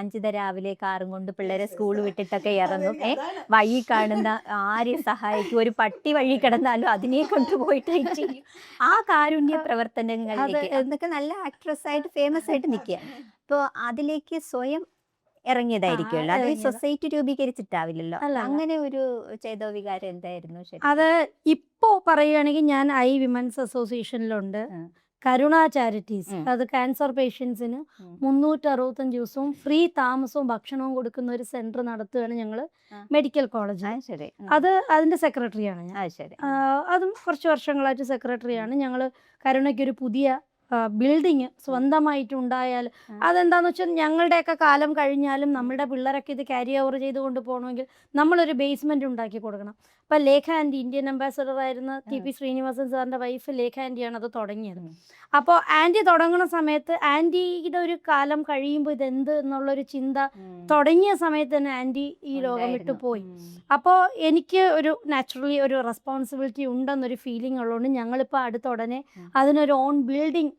അഞ്ചിത രാവിലെ കാറും കൊണ്ട് പിള്ളേരെ സ്കൂൾ വിട്ടിട്ടൊക്കെ ഇറങ്ങും, വഴി കാണുന്ന ആരെയും സഹായിക്കും, ഒരു പട്ടി വഴി കിടന്നാലും അതിനെ കൊണ്ടുപോയിട്ട് ചെയ്യും. ആ കാരുണ്യ പ്രവർത്തനങ്ങളിലേക്ക് എന്നൊക്കെ നല്ല ആക്ട്രസ് ആയിട്ട് ഫേമസ് ആയിട്ട് നിൽക്കുക. അപ്പോൾ അതിലേക്ക് സ്വയം ഇറങ്ങിയതായിരിക്കുമല്ലോ, അത് സൊസൈറ്റി രൂപീകരിച്ചിട്ടാവില്ലല്ലോ. അങ്ങനെ ഒരു ചേതോ വികാരം എന്തായിരുന്നു? അത് ഇപ്പോ പറയുകയാണെങ്കിൽ ഞാൻ വിമൻസ് അസോസിയേഷനിലുണ്ട്. കരുണ ചാരിറ്റീസ്, അത് ക്യാൻസർ പേഷ്യൻസിന് 365 ദിവസവും ഫ്രീ താമസവും ഭക്ഷണവും കൊടുക്കുന്ന ഒരു സെന്റർ നടത്തുകയാണ് ഞങ്ങൾ മെഡിക്കൽ കോളേജ്. അത് അതിന്റെ സെക്രട്ടറിയാണ് ഞാൻ. അതും കുറച്ച് വർഷങ്ങളായിട്ട് സെക്രട്ടറിയാണ്. ഞങ്ങൾ കരുണയ്ക്കൊരു പുതിയ ബിൽഡിങ് സ്വന്തമായിട്ടുണ്ടായാൽ അതെന്താന്ന് വെച്ചാൽ ഞങ്ങളുടെയൊക്കെ കാലം കഴിഞ്ഞാലും നമ്മളുടെ പിള്ളേരൊക്കെ ഇത് ക്യാരി ഓവർ ചെയ്ത് കൊണ്ട് പോകണമെങ്കിൽ നമ്മളൊരു ബേസ്മെന്റ് ഉണ്ടാക്കി കൊടുക്കണം. അപ്പം ലേഖ ആൻറ്റി, ഇന്ത്യൻ അംബാസഡർ ആയിരുന്ന TP ശ്രീനിവാസൻ സാറിൻ്റെ വൈഫ് ലേഖ ആൻറ്റിയാണ് അത് തുടങ്ങിയത്. അപ്പോൾ ആൻറ്റി തുടങ്ങുന്ന സമയത്ത് ആൻറ്റിയുടെ ഒരു കാലം കഴിയുമ്പോൾ ഇതെന്ത് എന്നുള്ളൊരു ചിന്ത തുടങ്ങിയ സമയത്ത് തന്നെ ആൻറ്റി ഈ ലോകം വിട്ടു പോയി. അപ്പോൾ എനിക്ക് ഒരു നാച്ചുറലി ഒരു റെസ്പോൺസിബിലിറ്റി ഉണ്ടെന്നൊരു ഫീലിംഗ് ഉള്ളതുകൊണ്ട് ഞങ്ങളിപ്പോൾ അടുത്തുടനെ അതിനൊരു ഓൺ ബിൽഡിംഗ്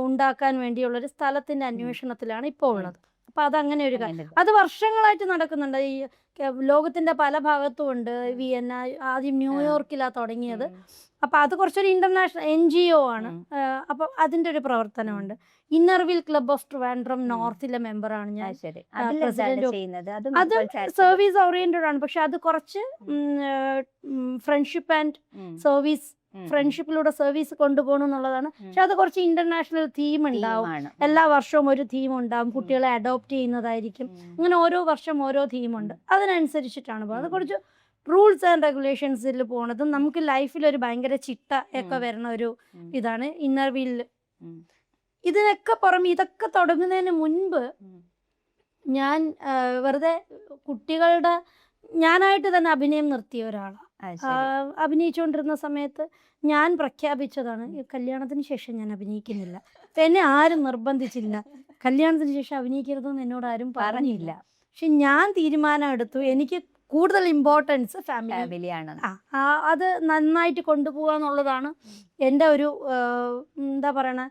ഉണ്ടാക്കാൻ വേണ്ടിയുള്ളൊരു സ്ഥലത്തിൻ്റെ അന്വേഷണത്തിലാണ് ഇപ്പോൾ ഉള്ളത്. അപ്പം അതങ്ങനെ ഒരു കാര്യം, അത് വർഷങ്ങളായിട്ട് നടക്കുന്നുണ്ട്. ഈ ലോകത്തിൻ്റെ പല ഭാഗത്തും ഉണ്ട്. വിയന്ന, ആദ്യം ന്യൂയോർക്കിലാണ് തുടങ്ങിയത്. അപ്പം അത് കുറച്ചൊരു ഇന്റർനാഷണൽ NGO ആണ്. അപ്പം അതിൻ്റെ ഒരു പ്രവർത്തനമുണ്ട്. ഇന്നർവിൽ ക്ലബ് ഓഫ് ട്രിവാൻഡ്രം നോർത്തിലെ മെമ്പറാണ് ഞാൻ. അത് സർവീസ് ഓറിയന്റഡ് ആണ്, പക്ഷെ അത് കുറച്ച് ഫ്രണ്ട്ഷിപ്പ് ആൻഡ് സർവീസ്, ഫ്രണ്ട്ഷിപ്പിലൂടെ സർവീസ് കൊണ്ടുപോകണം എന്നുള്ളതാണ്. പക്ഷെ അത് കുറച്ച് ഇന്റർനാഷണൽ തീം ഉണ്ടാവും. എല്ലാ വർഷവും ഒരു തീം ഉണ്ടാവും. കുട്ടികളെ അഡോപ്റ്റ് ചെയ്യുന്നതായിരിക്കും. അങ്ങനെ ഓരോ വർഷം ഓരോ തീമുണ്ട്. അതിനനുസരിച്ചിട്ടാണ് പോകുന്നത്. അത് കുറച്ച് റൂൾസ് ആൻഡ് റെഗുലേഷൻസിൽ പോണതും നമുക്ക് ലൈഫിൽ ഒരു ഭയങ്കര ചിട്ട ഒക്കെ വരുന്ന ഒരു ഇതാണ് ഇന്നർ വീൽ. ഇതിനൊക്കെ പുറമെ ഇതൊക്കെ തുടങ്ങുന്നതിന് മുൻപ് ഞാൻ വെറുതെ കുട്ടികളുടെ ഞാനായിട്ട് തന്നെ അഭിനയം നിർത്തിയ ഒരാളാണ്. അഭിനയിച്ചുകൊണ്ടിരുന്ന സമയത്ത് ഞാൻ പ്രഖ്യാപിച്ചതാണ് ഈ കല്യാണത്തിന് ശേഷം ഞാൻ അഭിനയിക്കുന്നില്ല. എന്നെ ആരും നിർബന്ധിച്ചില്ല, കല്യാണത്തിന് ശേഷം അഭിനയിക്കരുതെന്ന് എന്നോട് ആരും പറഞ്ഞില്ല. പക്ഷെ ഞാൻ തീരുമാനം എടുത്തു, എനിക്ക് കൂടുതൽ ഇമ്പോർട്ടൻസ് ഫാമിലിയാണ്. അത് നന്നായിട്ട് കൊണ്ടുപോകുക എന്നുള്ളതാണ് എൻ്റെ ഒരു എന്താ പറയണ,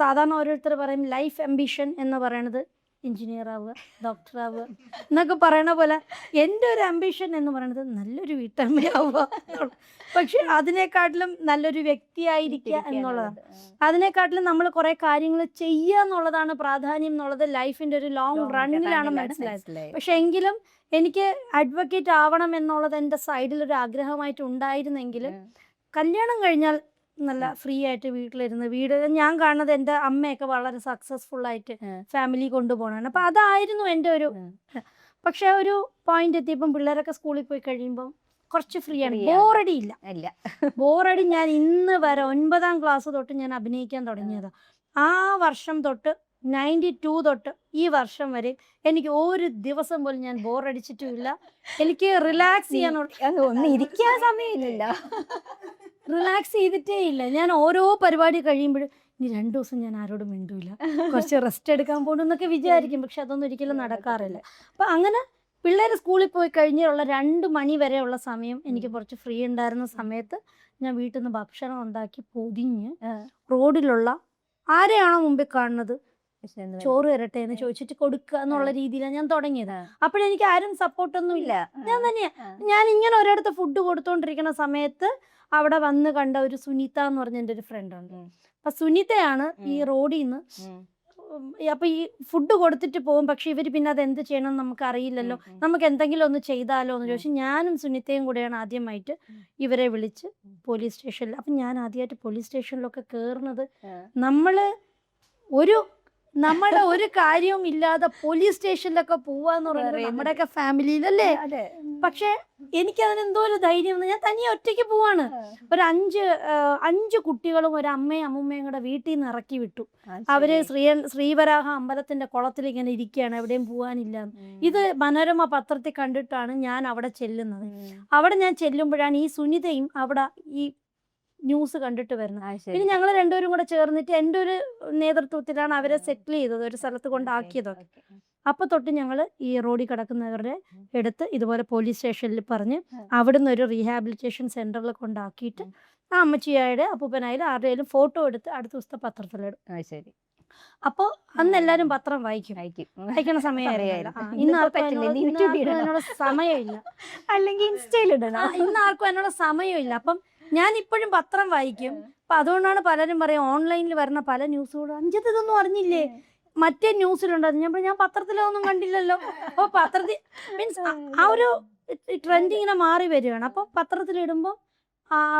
സാധാരണ ഓരോരുത്തർ പറയും ലൈഫ് അംബിഷൻ എന്ന് പറയണത് എഞ്ചിനീയർ ആവുക, ഡോക്ടർ ആവുക എന്നൊക്കെ പറയണ പോലെ എൻ്റെ ഒരു അംബിഷൻ എന്ന് പറയുന്നത് നല്ലൊരു വീട്ടമ്മയാവുക. പക്ഷെ അതിനെക്കാട്ടിലും നല്ലൊരു വ്യക്തിയായിരിക്കുക എന്നുള്ളതാണ്. അതിനെക്കാട്ടിലും നമ്മൾ കുറേ കാര്യങ്ങൾ ചെയ്യുക എന്നുള്ളതാണ് പ്രാധാന്യം എന്നുള്ളത് ലൈഫിൻ്റെ ഒരു ലോങ് റണ്ണിലാണ് മനസ്സിലായത്. പക്ഷെ എങ്കിലും എനിക്ക് അഡ്വക്കേറ്റ് ആവണം എന്നുള്ളത് എൻ്റെ സൈഡിലൊരു ആഗ്രഹമായിട്ട് ഉണ്ടായിരുന്നെങ്കിൽ കല്യാണം കഴിഞ്ഞാൽ നല്ല ഫ്രീ ആയിട്ട് വീട്ടിലിരുന്ന് ഞാൻ കാണുന്നത് എൻ്റെ അമ്മയൊക്കെ വളരെ സക്സസ്ഫുൾ ആയിട്ട് ഫാമിലി കൊണ്ടുപോകണമാണ്. അപ്പം അതായിരുന്നു എൻ്റെ ഒരു. പക്ഷെ ഒരു പോയിന്റ് എത്തിയപ്പം പിള്ളേരൊക്കെ സ്കൂളിൽ പോയി കഴിയുമ്പം കുറച്ച് ഫ്രീ ആണ്, ബോറടി ഇല്ല. ബോറടി ഞാൻ ഇന്ന് വരെ 9ാം ക്ലാസ് തൊട്ട് ഞാൻ അഭിനയിക്കാൻ തുടങ്ങിയതാണ്. ആ വർഷം തൊട്ട് 92 തൊട്ട് ഈ വർഷം വരെ എനിക്ക് ഒരു ദിവസം പോലും ഞാൻ ബോറടിച്ചിട്ടുമില്ല. എനിക്ക് റിലാക്സ് ചെയ്യാൻ ഇരിക്കാൻ സമയമില്ല, റിലാക്സ് ചെയ്തിട്ടേ ഇല്ല. ഞാൻ ഓരോ പരിപാടി കഴിയുമ്പോഴും ഇനി 2 ദിവസം ഞാൻ ആരോടും മിണ്ടൂല, കുറച്ച് റെസ്റ്റ് എടുക്കാൻ പോകണമെന്നൊക്കെ വിചാരിക്കും. പക്ഷെ അതൊന്നും ഒരിക്കലും നടക്കാറില്ല. അപ്പം അങ്ങനെ പിള്ളേർ സ്കൂളിൽ പോയി കഴിഞ്ഞുള്ള 2 മണി വരെയുള്ള സമയം എനിക്ക് കുറച്ച് ഫ്രീ ഉണ്ടായിരുന്ന സമയത്ത് ഞാൻ വീട്ടിൽ നിന്ന് ഭക്ഷണം ഉണ്ടാക്കി പൊതിഞ്ഞ് റോഡിലുള്ള ആരെയാണോ മുമ്പിൽ കാണുന്നത് ചോറ് തരട്ടെ എന്ന് ചോദിച്ചിട്ട് കൊടുക്കുക എന്നുള്ള രീതിയിലാണ് ഞാൻ തുടങ്ങിയത്. അപ്പോഴെനിക്ക് ആരും സപ്പോർട്ടൊന്നും ഇല്ല, ഞാൻ തന്നെയാ. ഞാൻ ഇങ്ങനെ ഒരിടത്ത് ഫുഡ് കൊടുത്തോണ്ടിരിക്കുന്ന സമയത്ത് അവിടെ വന്ന് കണ്ട ഒരു സുനിത എന്ന് പറഞ്ഞ എൻ്റെ ഒരു ഫ്രണ്ട് ഉണ്ട്. അപ്പൊ സുനിതയാണ് ഈ റോഡിൽ നിന്ന്, അപ്പൊ ഈ ഫുഡ് കൊടുത്തിട്ട് പോകും. പക്ഷെ ഇവര് പിന്നെ അത് എന്ത് ചെയ്യണം നമുക്ക് അറിയില്ലല്ലോ, നമുക്ക് എന്തെങ്കിലും ഒന്ന് ചെയ്താലോ എന്ന് ചോദിച്ചു. ഞാനും സുനിതയും കൂടെയാണ് ആദ്യമായിട്ട് ഇവരെ വിളിച്ച് പോലീസ് സ്റ്റേഷനിൽ. അപ്പൊ ഞാൻ ആദ്യമായിട്ട് പോലീസ് സ്റ്റേഷനിലൊക്കെ കയറുന്നത് നമ്മുടെ ഒരു കാര്യവും ഇല്ലാതെ പോലീസ് സ്റ്റേഷനിലൊക്കെ പോവാന്ന് പറയുന്നത് നമ്മുടെയൊക്കെ ഫാമിലിയിലല്ലേ. പക്ഷെ എനിക്കതിനെന്തോ ഒരു ധൈര്യം, ഞാൻ തനിയെ ഒറ്റയ്ക്ക് പോവാണ്. ഒരു 5 കുട്ടികളും ഒരു അമ്മയും അമ്മൂമ്മയും കൂടെ വീട്ടിൽ നിന്ന് ഇറക്കി വിട്ടു. അവര് ശ്രീവരാഹ അമ്പലത്തിന്റെ കുളത്തിൽ ഇങ്ങനെ ഇരിക്കുകയാണ്, എവിടെയും പോവാനില്ല. ഇത് മനോരമ പത്രത്തിൽ കണ്ടിട്ടാണ് ഞാൻ അവിടെ ചെല്ലുന്നത്. അവിടെ ഞാൻ ചെല്ലുമ്പോഴാണ് ഈ സുനിതയും അവിടെ ഈ ന്യൂസ് കണ്ടിട്ട് വരുന്നത്. പിന്നെ ഞങ്ങൾ രണ്ടുപേരും കൂടെ ചേർന്നിട്ട് എൻ്റെ ഒരു നേതൃത്വത്തിലാണ് അവരെ സെറ്റിൽ ചെയ്തത്, ഒരു സ്ഥലത്ത് കൊണ്ടാക്കിയതൊക്കെ. അപ്പൊ തൊട്ട് ഞങ്ങൾ ഈ റോഡിൽ കിടക്കുന്നവരുടെ എടുത്ത് ഇതുപോലെ പോലീസ് സ്റ്റേഷനിൽ പറഞ്ഞ് അവിടുന്ന് ഒരു റീഹാബിലിറ്റേഷൻ സെന്ററിൽ കൊണ്ടാക്കിയിട്ട് ആ അമ്മച്ചിയായുടെ അപ്പൂപ്പനായാലും ആരുടെയും ഫോട്ടോ എടുത്ത് അടുത്ത ദിവസത്തെ പത്രത്തിലിടും. ശരി. അപ്പോൾ അന്ന് എല്ലാവരും പത്രം വായിക്കണ സമയമായിരുന്നു. ഇന്ന് അതിനുള്ള സമയമില്ല, അല്ലെങ്കിൽ ഇൻസ്റ്റയിലിടണം. ഇന്ന് ആർക്കും അതിനുള്ള സമയമില്ല. അപ്പം ഞാൻ ഇപ്പോഴും പത്രം വായിക്കും. അപ്പൊ അതുകൊണ്ടാണ് പലരും പറയും ഓൺലൈനിൽ വരുന്ന പല ന്യൂസുകളും അഞ്ചത്ത് ഇതൊന്നും അറിഞ്ഞില്ലേ, മറ്റേ ന്യൂസിലുണ്ടായിരുന്നു. ഞാൻ പത്രത്തിലൊന്നും കണ്ടില്ലല്ലോ. അപ്പോൾ പത്രത്തിൽ മീൻസ് ആ ഒരു ട്രെൻഡ് ഇങ്ങനെ മാറി വരികയാണ്. അപ്പോൾ പത്രത്തിലിടുമ്പോൾ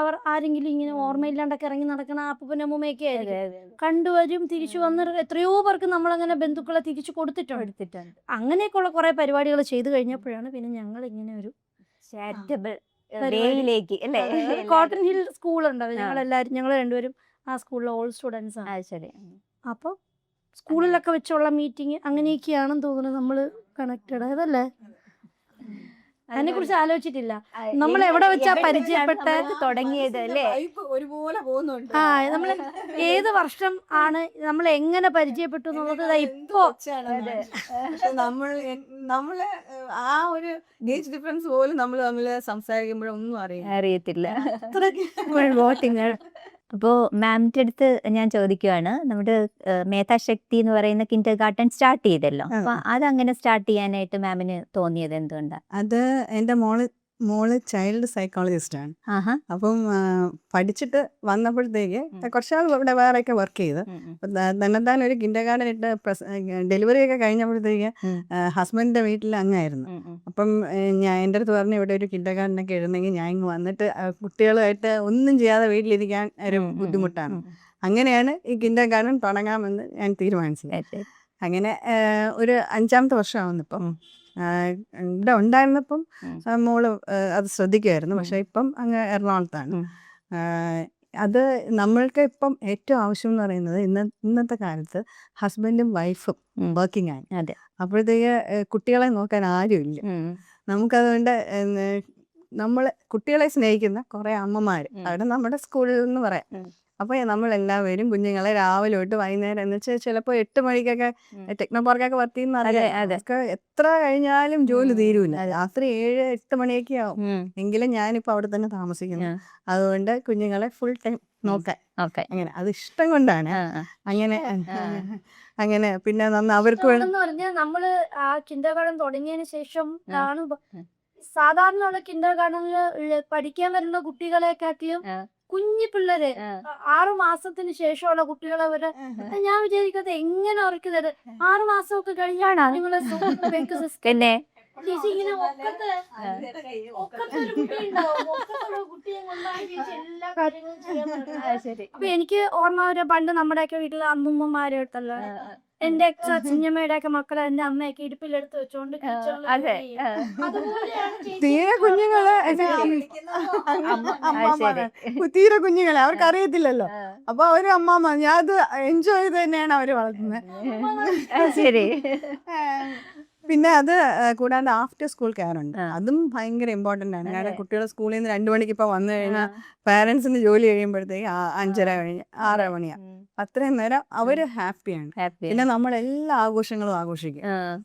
അവർ ആരെങ്കിലും ഇങ്ങനെ ഓർമ്മയില്ലാണ്ടൊക്കെ ഇറങ്ങി നടക്കണ അപ്പൂപ്പനും അമ്മൂമ്മയൊക്കെ ആയിരിക്കും കണ്ടുവരും. തിരിച്ചു വന്ന് എത്രയോ പേർക്ക് നമ്മളങ്ങനെ ബന്ധുക്കളെ തിരിച്ചു കൊടുത്തിട്ടുണ്ട്. അങ്ങനെയൊക്കെയുള്ള കുറെ പരിപാടികൾ ചെയ്തു കഴിഞ്ഞപ്പോഴാണ് പിന്നെ ഞങ്ങൾ ഇങ്ങനെ ഒരു കോട്ടൺ ഹിൽ സ്കൂൾ ഉണ്ടാവും. ഞങ്ങൾ രണ്ടുപേരും ആ സ്കൂളിലെ ഓൾ സ്റ്റുഡൻസ് ആണ്. അപ്പോൾ സ്കൂളിലൊക്കെ വെച്ചുള്ള മീറ്റിംഗ് അങ്ങനെയൊക്കെയാണെന്ന് തോന്നുന്നത് നമ്മൾ കണക്റ്റഡ് ആയതല്ലേ. അതിനെ കുറിച്ച് ആലോചിച്ചിട്ടില്ല. നമ്മൾ എവിടെ വെച്ചാ പരിചയപ്പെട്ട തുടങ്ങിയത് അല്ലേ, ഒരുപോലെ പോകുന്നുണ്ട്. നമ്മൾ ഏത് വർഷം ആണ് നമ്മൾ എങ്ങനെ പരിചയപ്പെട്ടു എന്നുള്ളത് ഇപ്പോ നമ്മള് ആ ഒരു ഏജ് ഡിഫറൻസ് പോലും നമ്മൾ തമ്മിൽ സംസാരിക്കുമ്പോഴൊന്നും അറിയത്തില്ല. അപ്പോൾ മാമിൻ്റെ അടുത്ത് ഞാൻ ചോദിക്കുവാണ്, നമ്മുടെ മേധാശക്തി എന്ന് പറയുന്ന കിൻഡർ ഗാർട്ടൻ സ്റ്റാർട്ട് ചെയ്തല്ലോ, അപ്പൊ അതങ്ങനെ സ്റ്റാർട്ട് ചെയ്യാനായിട്ട് മാമിന് തോന്നിയത് എന്തുകൊണ്ടാണ്? അത് എൻ്റെ മോള് ചൈൽഡ് സൈക്കോളജിസ്റ്റ് ആണ്. അപ്പം പഠിച്ചിട്ട് വന്നപ്പോഴത്തേക്ക് കുറച്ചാൾ ഇവിടെ വേറെയൊക്കെ വർക്ക് ചെയ്ത് തന്നെത്താൻ ഒരു കിൻഡർ ഗാർഡൻ ഇട്ട് ഡെലിവറി ഒക്കെ കഴിഞ്ഞപ്പോഴത്തേക്ക് ഹസ്ബൻഡിന്റെ വീട്ടിൽ അങ്ങായിരുന്നു. അപ്പം ഞാൻ എൻ്റെ അടുത്ത് പറഞ്ഞു ഇവിടെ ഒരു കിൻഡർ ഗാർഡനൊക്കെ ഇടുന്നെങ്കിൽ ഞാൻ ഇങ്ങ് വന്നിട്ട് കുട്ടികളുമായിട്ട് ഒന്നും ചെയ്യാതെ വീട്ടിലിരിക്കാൻ ഒരു ബുദ്ധിമുട്ടാണ്. അങ്ങനെയാണ് ഈ കിൻഡർ ഗാർഡൻ തുടങ്ങാമെന്ന് ഞാൻ തീരുമാനിച്ചത്. അങ്ങനെ ഒരു 5ാമത്തെ വർഷമാവുന്നു ഇപ്പം. ഇവിടെ ഉണ്ടായിരുന്നപ്പം മോള് അത് ശ്രദ്ധിക്കുമായിരുന്നു. പക്ഷെ ഇപ്പം അങ്ങ് എറണാകുളത്താണ്. അത് നമ്മൾക്ക് ഇപ്പം ഏറ്റവും ആവശ്യം എന്ന് പറയുന്നത് ഇന്നത്തെ കാലത്ത് ഹസ്ബൻഡും വൈഫും വർക്കിംഗ് ആണ്. അതെ. അപ്പോഴത്തേക്ക് കുട്ടികളെ നോക്കാൻ ആരുമില്ല. നമുക്കതുകൊണ്ട് നമ്മൾ കുട്ടികളെ സ്നേഹിക്കുന്ന കുറേ അമ്മമാർ അവിടെ നമ്മുടെ സ്കൂളിൽ നിന്ന് പറയാം. അപ്പോൾ നമ്മളെല്ലാവരും കുഞ്ഞുങ്ങളെ രാവിലെ തൊട്ട് വൈകുന്നേരം എന്ന് വെച്ചാൽ ചിലപ്പോൾ 8 മണിക്കൊക്കെ ടെക്നോ പാർക്കൊക്കെ വർക്ക് ചെയ്യുന്ന അതൊക്കെ എത്ര കഴിഞ്ഞാലും ജോലി തീരൂല. രാത്രി 7-8 മണിയൊക്കെ ആവും. എങ്കിലും ഞാനിപ്പോൾ അവിടെ തന്നെ താമസിക്കുന്നു. അതുകൊണ്ട് കുഞ്ഞുങ്ങളെ ഫുൾ ടൈം നോക്കാൻ അങ്ങനെ അത് ഇഷ്ടം കൊണ്ടാണ് അങ്ങനെ പിന്നെ അവർക്ക് പറഞ്ഞാൽ നമ്മള് ആ കിൻഡർ ഗാർഡൻ തുടങ്ങിയതിന് ശേഷം സാധാരണ ഉള്ള കിൻഡർ ഗാർഡനിൽ പഠിക്കാൻ വരുന്ന കുട്ടികളെക്കാട്ടിലും കുഞ്ഞു പിള്ളേര് 6 മാസത്തിന് ശേഷമുള്ള കുട്ടികളെ വരെ ഞാൻ വിചാരിക്കുന്നത് എങ്ങനെ അവർക്ക് 6 മാസമൊക്കെ കഴിഞ്ഞാണ് നിങ്ങള് പിന്നെ ഇങ്ങനെ ഒക്കത്തെ ഒരു കുട്ടി ഉണ്ടാവും. ഒക്കത്തുള്ള കുട്ടിയെ കൊണ്ടാണ് ചേച്ചി എല്ലാ കാര്യങ്ങളും ചെയ്യാൻ പറ്റുന്നത്. അപ്പൊ എനിക്ക് ഓർമ്മ പണ്ട് നമ്മുടെയൊക്കെ വീട്ടിലെ അമ്മൂമ്മമാരായിട്ടല്ല എന്റെ കുഞ്ഞമ്മയുടെ ഒക്കെ മക്കളെ എന്റെ അമ്മയൊക്കെ ഇടുപ്പിലെടുത്ത് വെച്ചോണ്ട് തീരെ കുഞ്ഞുങ്ങള് തീരെ കുഞ്ഞുങ്ങളെ അവർക്ക് അറിയത്തില്ലല്ലോ. അപ്പൊ അവര് അമ്മാമ്മ ഞാൻ അത് എൻജോയ് ചെയ്ത് തന്നെയാണ് അവര് വളർത്തുന്നത്. ശരി. പിന്നെ അത് കൂടാണ്ട് ആഫ്റ്റർ സ്കൂൾ കെയർ ഉണ്ട്. അതും ഭയങ്കര ഇമ്പോർട്ടൻ്റ് ആണ്. കാരണം കുട്ടികളെ സ്കൂളിൽ നിന്ന് 2 മണിക്ക് ഇപ്പൊ വന്നു കഴിഞ്ഞാൽ പാരന്റ്സിന് ജോലി കഴിയുമ്പോഴത്തേക്ക് 5:30 കഴിഞ്ഞ് 6 മണിയാ. അത്രയും നേരം അവര് ഹാപ്പിയാണ്. പിന്നെ നമ്മളെല്ലാ ആഘോഷങ്ങളും ആഘോഷിക്കും.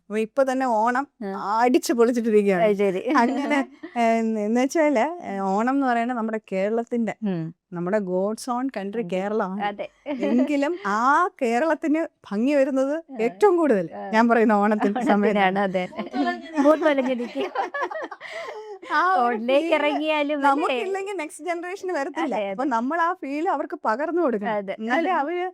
അപ്പൊ ഇപ്പൊ തന്നെ ഓണം അടിച്ചു പൊളിച്ചിട്ടിരിക്കുകയാണ്. അങ്ങനെ എന്ന് വെച്ചാല് ഓണം എന്ന് പറയുന്നത് നമ്മുടെ കേരളത്തിന്റെ നമ്മുടെ ഗോഡ്സ് ഓൺ കൺട്രി കേരളമാണ്. എങ്കിലും ആ കേരളത്തിന് ഭംഗി വരുന്നത് ഏറ്റവും കൂടുതൽ ഞാൻ പറയുന്ന ഓണത്തിന്റെ സമയത്താണ്. നമുക്കില്ലെങ്കിൽ നെക്സ്റ്റ് ജനറേഷന് വരത്തില്ല. അപ്പൊ നമ്മൾ ആ ഫീൽ അവർക്ക് പകർന്നു കൊടുക്കണം. എന്നാലേ അവര്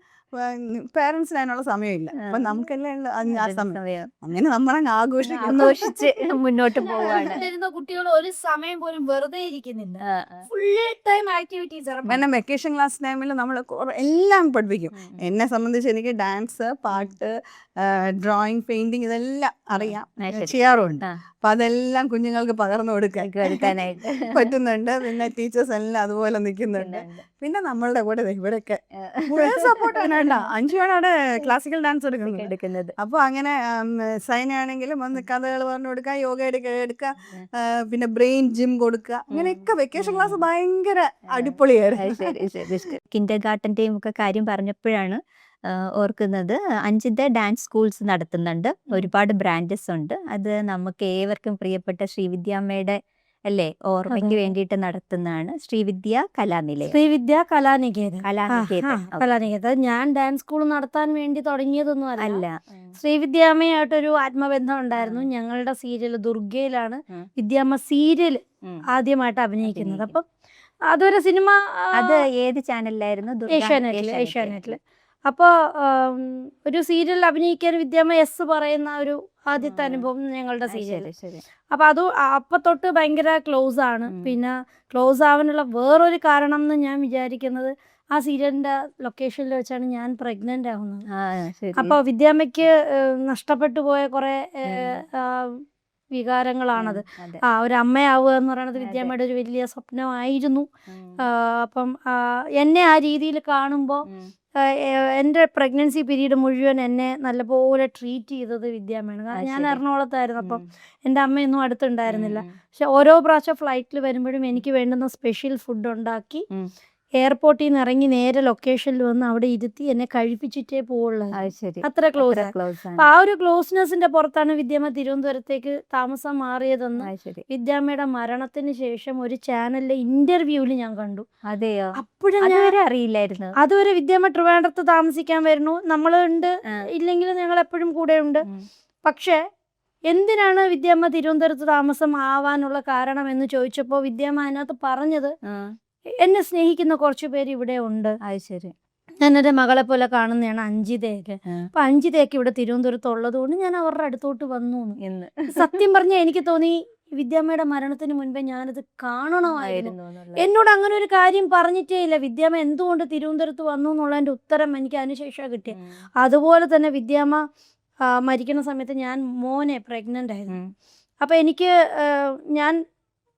പേരൻസിന് അതിനുള്ള സമയമില്ല. അപ്പൊ നമുക്കെല്ലാം ആ സമയം അങ്ങനെ നമ്മളങ്ങ് ആഘോഷിച്ച് മുന്നോട്ട് പോവാണ്. കുട്ടികൾ ഒരു സമയം പോലും വെറുതെ ഇരിക്കുന്നില്ല. Full time activities. പിന്നെ വെക്കേഷൻ ക്ലാസ് ടൈമിൽ നമ്മൾ എല്ലാം പഠിപ്പിക്കും. എന്നെ സംബന്ധിച്ച് എനിക്ക് ഡാൻസ്, പാട്ട്, ഡ്രോയിങ്, പെയിന്റിങ് ഇതെല്ലാം അറിയാം, ചെയ്യാറുണ്ട്. അപ്പൊ അതെല്ലാം കുഞ്ഞുങ്ങൾക്ക് പകർന്നു കൊടുക്കാനായിട്ട് പറ്റുന്നുണ്ട്. പിന്നെ ടീച്ചേഴ്സ് എല്ലാം അതുപോലെ നിൽക്കുന്നുണ്ട്. പിന്നെ നമ്മളുടെ കൂടെ ഇവിടെയൊക്കെ സപ്പോർട്ടാണ്. 5 മണിയാണ് ക്ലാസിക്കൽ ഡാൻസ് എടുക്കുന്നത്. അപ്പൊ അങ്ങനെ സൈനാണെങ്കിലും വന്ന് കഥകൾ പറഞ്ഞു കൊടുക്കുക, യോഗ എടുക്കുക, പിന്നെ ബ്രെയിൻ ജിം കൊടുക്കുക. അങ്ങനെയൊക്കെ വെക്കേഷൻ ക്ലാസ് ഭയങ്കര അടിപൊളിയായിരുന്നു. കിൻഡർ ഗാർഡന്റെയും ഒക്കെ കാര്യം പറഞ്ഞപ്പോഴാണ് ഓർക്കുന്നത്. അഞ്ജിത ഡാൻസ് സ്കൂൾസ് നടത്തുന്നുണ്ട്. ഒരുപാട് ബ്രാഞ്ചസ് ഉണ്ട്. അത് നമുക്ക് ഏവർക്കും പ്രിയപ്പെട്ട ശ്രീവിദ്യാമ്മയുടെ അല്ലേ ഓർമ്മയ്ക്ക് വേണ്ടിയിട്ട് നടത്തുന്നതാണ് ശ്രീവിദ്യ കലാനികേതൻ. ഞാൻ ഡാൻസ് സ്കൂൾ നടത്താൻ വേണ്ടി തുടങ്ങിയതൊന്നും അല്ല. ശ്രീവിദ്യാമ്മയായിട്ടൊരു ആത്മബന്ധം ഉണ്ടായിരുന്നു. ഞങ്ങളുടെ സീരിയൽ ദുർഗയിലാണ് വിദ്യാമ്മ സീരിയൽ ആദ്യമായിട്ട് അഭിനയിക്കുന്നത്. അപ്പം അതൊരു സിനിമ അത് ഏത് ചാനലിലായിരുന്നു? ഏഷ്യാനെറ്റില്. അപ്പോൾ ഒരു സീരിയൽ അഭിനയിക്കാൻ വിദ്യാമ്മ എസ് പറയുന്ന ഒരു ആദ്യത്തെ അനുഭവം ഞങ്ങളുടെ സീരിയൽ. അപ്പൊ അത് അപ്പൊ തൊട്ട് ഭയങ്കര ക്ലോസ് ആണ്. പിന്നെ ക്ലോസ് ആവാനുള്ള വേറൊരു കാരണം എന്ന് ഞാൻ വിചാരിക്കുന്നത് ആ സീരിയലിന്റെ ലൊക്കേഷനിൽ വെച്ചാണ് ഞാൻ പ്രഗ്നന്റ് ആവുന്നത്. അപ്പൊ വിദ്യാമ്മയ്ക്ക് നഷ്ടപ്പെട്ടു പോയ കുറെ വികാരങ്ങളാണത്. ഒരു അമ്മയാവുക എന്ന് പറയുന്നത് വിദ്യാമ്മയുടെ ഒരു വലിയ സ്വപ്നമായിരുന്നു. അപ്പം എന്നെ ആ രീതിയിൽ കാണുമ്പോൾ എൻ്റെ പ്രഗ്നൻസി പീരീഡ് മുഴുവൻ എന്നെ നല്ലപോലെ ട്രീറ്റ് ചെയ്തത് വിദ്യാമ്മയാണ്. കാരണം ഞാൻ എറണാകുളത്തായിരുന്നു. അപ്പം എൻ്റെ അമ്മയൊന്നും അടുത്തുണ്ടായിരുന്നില്ല. പക്ഷെ ഓരോ പ്രാവശ്യം ഫ്ലൈറ്റിൽ വരുമ്പോഴും എനിക്ക് വേണ്ടുന്ന സ്പെഷ്യൽ ഫുഡ് ഉണ്ടാക്കി എയർപോർട്ടിൽ നിന്ന് ഇറങ്ങി നേരെ ലൊക്കേഷനിൽ വന്ന് അവിടെ ഇരുത്തി എന്നെ കഴിപ്പിച്ചിട്ടേ പോവുള്ളൂ. അത്ര ക്ലോസ്. അപ്പൊ ആ ഒരു ക്ലോസ്നെസിന്റെ പുറത്താണ് വിദ്യാമ്മ തിരുവനന്തപുരത്തേക്ക് താമസം മാറിയതെന്ന് വിദ്യാമ്മയുടെ മരണത്തിന് ശേഷം ഒരു ചാനലിലെ ഇന്റർവ്യൂവിൽ ഞാൻ കണ്ടു. അതെയോ? അപ്പോഴും അറിയില്ലായിരുന്നു. അതുവരെ വിദ്യാമ്മ ട്രിവാൻഡ്രത്ത് താമസിക്കാൻ വരുന്നു, നമ്മളുണ്ട്, ഇല്ലെങ്കിൽ ഞങ്ങൾ എപ്പോഴും കൂടെ ഉണ്ട്. പക്ഷെ എന്തിനാണ് വിദ്യാമ്മ തിരുവനന്തപുരത്ത് താമസം ആവാനുള്ള കാരണം എന്ന് ചോദിച്ചപ്പോൾ വിദ്യാമ്മ അതിനകത്ത് പറഞ്ഞത്, എന്നെ സ്നേഹിക്കുന്ന കുറച്ചു പേര് ഇവിടെ ഉണ്ട്. ഞാൻ എൻ്റെ മകളെ പോലെ കാണുന്നതാണ് അഞ്ജിതയൊക്കെ. അപ്പൊ അഞ്ജിതയൊക്കെ ഇവിടെ തിരുവനന്തപുരത്ത് ഉള്ളത് കൊണ്ട് ഞാൻ അവരുടെ അടുത്തോട്ട് വന്നു എന്ന്. സത്യം പറഞ്ഞാൽ എനിക്ക് തോന്നി വിദ്യാമ്മയുടെ മരണത്തിന് മുൻപേ ഞാനത് കാണണമായിരുന്നു. എന്നോട് അങ്ങനെ ഒരു കാര്യം പറഞ്ഞിട്ടേ ഇല്ല. വിദ്യാമ്മ എന്തുകൊണ്ട് തിരുവനന്തപുരത്ത് വന്നു എന്നുള്ളതിന്റെ ഉത്തരം എനിക്ക് അതിനുശേഷം കിട്ടിയത്. അതുപോലെ തന്നെ വിദ്യാമ്മ മരിക്കുന്ന സമയത്ത് ഞാൻ മോനെ പ്രഗ്നന്റ് ആയിരുന്നു. അപ്പൊ എനിക്ക് ഞാൻ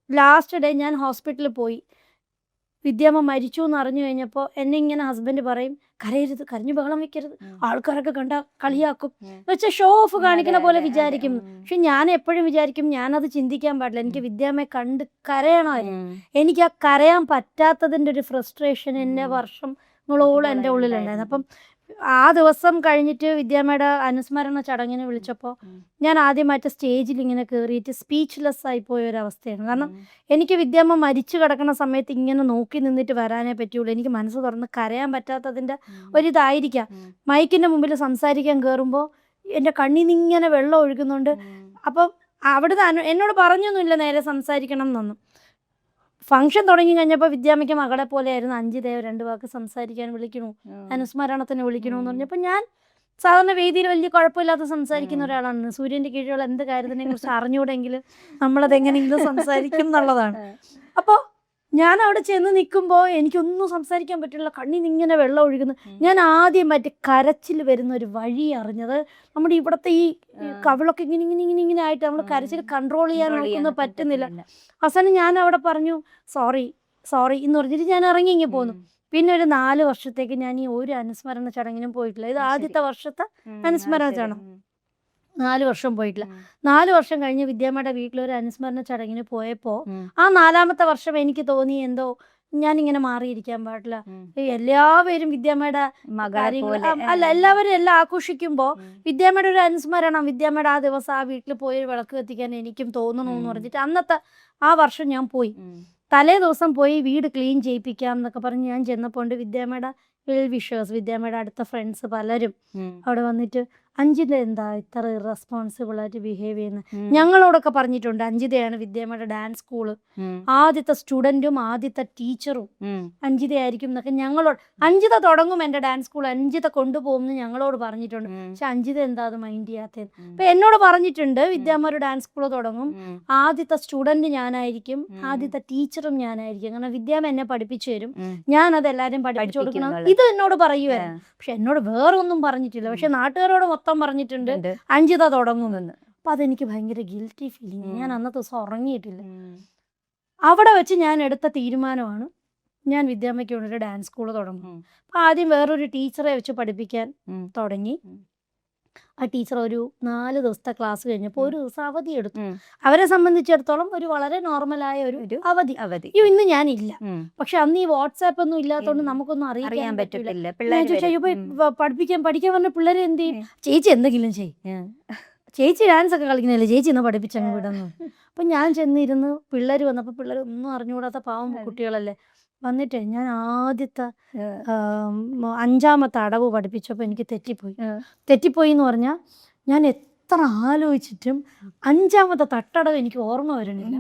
ലാസ്റ്റ് ഡേ ഞാൻ ഹോസ്പിറ്റലിൽ പോയി. വിദ്യാമ്മ മരിച്ചു എന്ന് അറിഞ്ഞു കഴിഞ്ഞപ്പോൾ എന്നെ ഇങ്ങനെ ഹസ്ബൻഡ് പറയും, കരയരുത്, കരഞ്ഞു ബഹളം വെക്കരുത്, ആൾക്കാരൊക്കെ കണ്ട കളിയാക്കും വെച്ചാൽ ഷോ ഓഫ് കാണിക്കുന്ന പോലെ വിചാരിക്കും. പക്ഷെ ഞാൻ എപ്പോഴും വിചാരിക്കും ഞാനത് ചിന്തിക്കാൻ പാടില്ല, എനിക്ക് വിദ്യാമ്മയെ കണ്ട് കരയണമായിരുന്നു. എനിക്ക് ആ കരയാൻ പറ്റാത്തതിൻ്റെ ഒരു ഫ്രസ്ട്രേഷൻ എന്നെ വർഷങ്ങളോളം എൻ്റെ ഉള്ളിലുണ്ടായിരുന്നു. അപ്പം ആ ദിവസം കഴിഞ്ഞിട്ട് വിദ്യാമ്മയുടെ അനുസ്മരണ ചടങ്ങിന് വിളിച്ചപ്പോൾ ഞാൻ ആദ്യമായിട്ട് സ്റ്റേജിൽ ഇങ്ങനെ കയറിയിട്ട് സ്പീച്ച്ലെസ് ആയി പോയ ഒരു അവസ്ഥയാണ്. കാരണം എനിക്ക് വിദ്യാമ്മ മരിച്ചു കിടക്കുന്ന സമയത്ത് ഇങ്ങനെ നോക്കി നിന്നിട്ട് വരാനേ പറ്റുള്ളൂ. എനിക്ക് മനസ്സ് തുറന്ന് കരയാൻ പറ്റാത്തതിൻ്റെ ഒരിതായിരിക്കാം. മൈക്കിൻ്റെ മുമ്പിൽ സംസാരിക്കാൻ കയറുമ്പോൾ എൻ്റെ കണ്ണിൽ നിന്ന് ഇങ്ങനെ വെള്ളം ഒഴുകുന്നുണ്ട്. അപ്പം അവിടുന്ന് എന്നോട് പറഞ്ഞൊന്നുമില്ല നേരെ സംസാരിക്കണം എന്നൊന്നും. ഫംഗ്ഷൻ തുടങ്ങി കഴിഞ്ഞപ്പോൾ വിദ്യാമ്മയ്ക്ക് മകളെ പോലെയായിരുന്നു. 5 ദേവ് 2 വാക്ക് സംസാരിക്കാൻ വിളിക്കണു, അനുസ്മരണത്തിന് വിളിക്കണമെന്ന് പറഞ്ഞപ്പോൾ ഞാൻ സാധാരണ വേദിയിൽ വലിയ കുഴപ്പമില്ലാതെ സംസാരിക്കുന്ന ഒരാളാണ്. സൂര്യൻ്റെ കീഴിലുള്ള എന്ത് കാര്യത്തിനെ കുറിച്ച് അറിഞ്ഞുകൂടെങ്കിൽ നമ്മളത് എങ്ങനെയെങ്കിലും സംസാരിക്കും എന്നുള്ളതാണ്. അപ്പോൾ ഞാൻ അവിടെ ചെന്ന് നിൽക്കുമ്പോൾ എനിക്കൊന്നും സംസാരിക്കാൻ പറ്റില്ല, കണ്ണിൽ നിന്ന് ഇങ്ങനെ വെള്ളം ഒഴുകുന്നു. ഞാൻ ആദ്യമായിട്ട് കരച്ചിൽ വരുന്ന ഒരു വഴി അറിഞ്ഞത് നമ്മുടെ ഇവിടുത്തെ ഈ കവിളൊക്കെ ഇങ്ങനെ ആയിട്ട് നമ്മൾ കരച്ചിൽ കൺട്രോൾ ചെയ്യാൻ നോക്കുന്നത് പറ്റുന്നില്ല. അവസാനം ഞാൻ അവിടെ പറഞ്ഞു സോറി എന്ന് പറഞ്ഞിട്ട് ഞാൻ ഇറങ്ങി ഇങ്ങനെ പോന്നു. പിന്നെ ഒരു 4 വർഷത്തേക്ക് ഞാൻ ഈ ഒരു അനുസ്മരണ ചടങ്ങിനും പോയിട്ടില്ല. ഇത് ആദ്യത്തെ വർഷത്തെ അനുസ്മരണ ചടങ്ങ്. 4 വർഷം പോയിട്ടില്ല. 4 വർഷം കഴിഞ്ഞ് വിദ്യാമ്മയുടെ വീട്ടിലൊരു അനുസ്മരണ ചടങ്ങിന് പോയപ്പോൾ ആ 4ാമത്തെ വർഷം എനിക്ക് തോന്നി എന്തോ ഞാനിങ്ങനെ മാറിയിരിക്കാൻ പാടില്ല. എല്ലാവരും വിദ്യാമ്മയുടെ എല്ലാവരും എല്ലാം ആഘോഷിക്കുമ്പോൾ വിദ്യാമ്മയുടെ ഒരു അനുസ്മരണം, വിദ്യാമ്മയുടെ ആ ദിവസം ആ വീട്ടിൽ പോയി വിളക്ക് കത്തിക്കാൻ എനിക്കും തോന്നണമെന്ന് പറഞ്ഞിട്ട് അന്നത്തെ ആ വർഷം ഞാൻ പോയി. തലേ ദിവസം പോയി വീട് ക്ലീൻ ചെയ്യിപ്പിക്കാം എന്നൊക്കെ പറഞ്ഞ് ഞാൻ ചെന്നപ്പോൾ വിദ്യാമ്മയുടെ വെൽ വിഷേഴ്സ്, വിദ്യാമ്മയുടെ അടുത്ത ഫ്രണ്ട്സ് പലരും അവിടെ വന്നിട്ട് അഞ്ജിത എന്താ ഇത്ര ഇറസ്പോൺസിബിൾ ആയിട്ട് ബിഹേവ് ചെയ്യുന്നത്, ഞങ്ങളോടൊക്കെ പറഞ്ഞിട്ടുണ്ട്. അഞ്ജിതയാണ് വിദ്യാമ്മയുടെ ഡാൻസ് സ്കൂള് ആദ്യത്തെ സ്റ്റുഡൻറ്റും ആദ്യത്തെ ടീച്ചറും അഞ്ജിതയായിരിക്കും എന്നൊക്കെ ഞങ്ങളോട്. അഞ്ജിത തുടങ്ങും എൻ്റെ ഡാൻസ് സ്കൂൾ, അഞ്ജിത കൊണ്ടുപോകും എന്ന് ഞങ്ങളോട് പറഞ്ഞിട്ടുണ്ട്. പക്ഷെ അഞ്ജിത എന്താ അത് മൈൻഡ് ചെയ്യാത്തത്? അപ്പൊ എന്നോട് പറഞ്ഞിട്ടുണ്ട് വിദ്യാമ്മ ഒരു ഡാൻസ് സ്കൂള് തുടങ്ങും, ആദ്യത്തെ സ്റ്റുഡൻറ്റ് ഞാനായിരിക്കും, ആദ്യത്തെ ടീച്ചറും ഞാനായിരിക്കും. അങ്ങനെ വിദ്യാമ്മ എന്നെ പഠിപ്പിച്ചു തരും, ഞാനത് എല്ലാവരും പഠിപ്പിച്ചു കൊടുക്കണം, ഇത് എന്നോട് പറയുമായിരുന്നു. പക്ഷെ എന്നോട് വേറെ ഒന്നും പറഞ്ഞിട്ടില്ല. പക്ഷെ നാട്ടുകാരോട് മൊത്തം പറഞ്ഞിട്ടുണ്ട് അഞ്ജിത തുടങ്ങുമെന്ന്. അപ്പൊ അതെനിക്ക് ഭയങ്കര ഗിൽറ്റി ഫീലിംഗ്. ഞാൻ അന്നത്തെ ദിവസം ഉറങ്ങിയിട്ടില്ല. അവിടെ വെച്ച് ഞാൻ എടുത്ത തീരുമാനമാണ് ഞാൻ വിദ്യാമ്മയ്ക്ക് വേണ്ടി ഒരു ഡാൻസ് സ്കൂൾ തുടങ്ങും. അപ്പൊ ആദ്യം വേറൊരു ടീച്ചറെ വെച്ച് പഠിപ്പിക്കാൻ തുടങ്ങി. ആ ടീച്ചർ ഒരു 4 ദിവസത്തെ ക്ലാസ് കഴിഞ്ഞപ്പോൾ ഒരു ദിവസം അവധി എടുത്തു. അവരെ സംബന്ധിച്ചിടത്തോളം ഒരു വളരെ നോർമലായ ഒരു അവധി. ഇന്ന് ഞാനില്ല. പക്ഷെ അന്ന് ഈ വാട്സാപ്പ് ഒന്നും ഇല്ലാത്തതുകൊണ്ട് നമുക്കൊന്നും അറിയാൻ പറ്റില്ല. പഠിക്കാൻ പറഞ്ഞ പിള്ളേരെ എന്ത് ചെയ്യും? ചേച്ചി എന്തെങ്കിലും ചെയ്യും, ചേച്ചി ഡാൻസ് ഒക്കെ കളിക്കുന്നില്ലേ, ചേച്ചി ഇന്ന് പഠിപ്പിച്ചങ്ങ് വിടുന്നു. അപ്പം ഞാൻ ചെന്നിരുന്ന് പിള്ളേർ വന്നപ്പോൾ പിള്ളേർ ഒന്നും അറിഞ്ഞുകൂടാത്ത പാവം കുട്ടികളല്ലേ വന്നിട്ട് ഞാൻ ആദ്യത്തെ 5ാമത്തെ അടവ് പഠിപ്പിച്ചപ്പോൾ എനിക്ക് തെറ്റിപ്പോയി എന്ന് പറഞ്ഞാൽ ഞാൻ എത്ര ആലോചിച്ചിട്ടും 5ാമത്തെ തട്ടടവ് എനിക്ക് ഓർമ്മ വരണില്ല.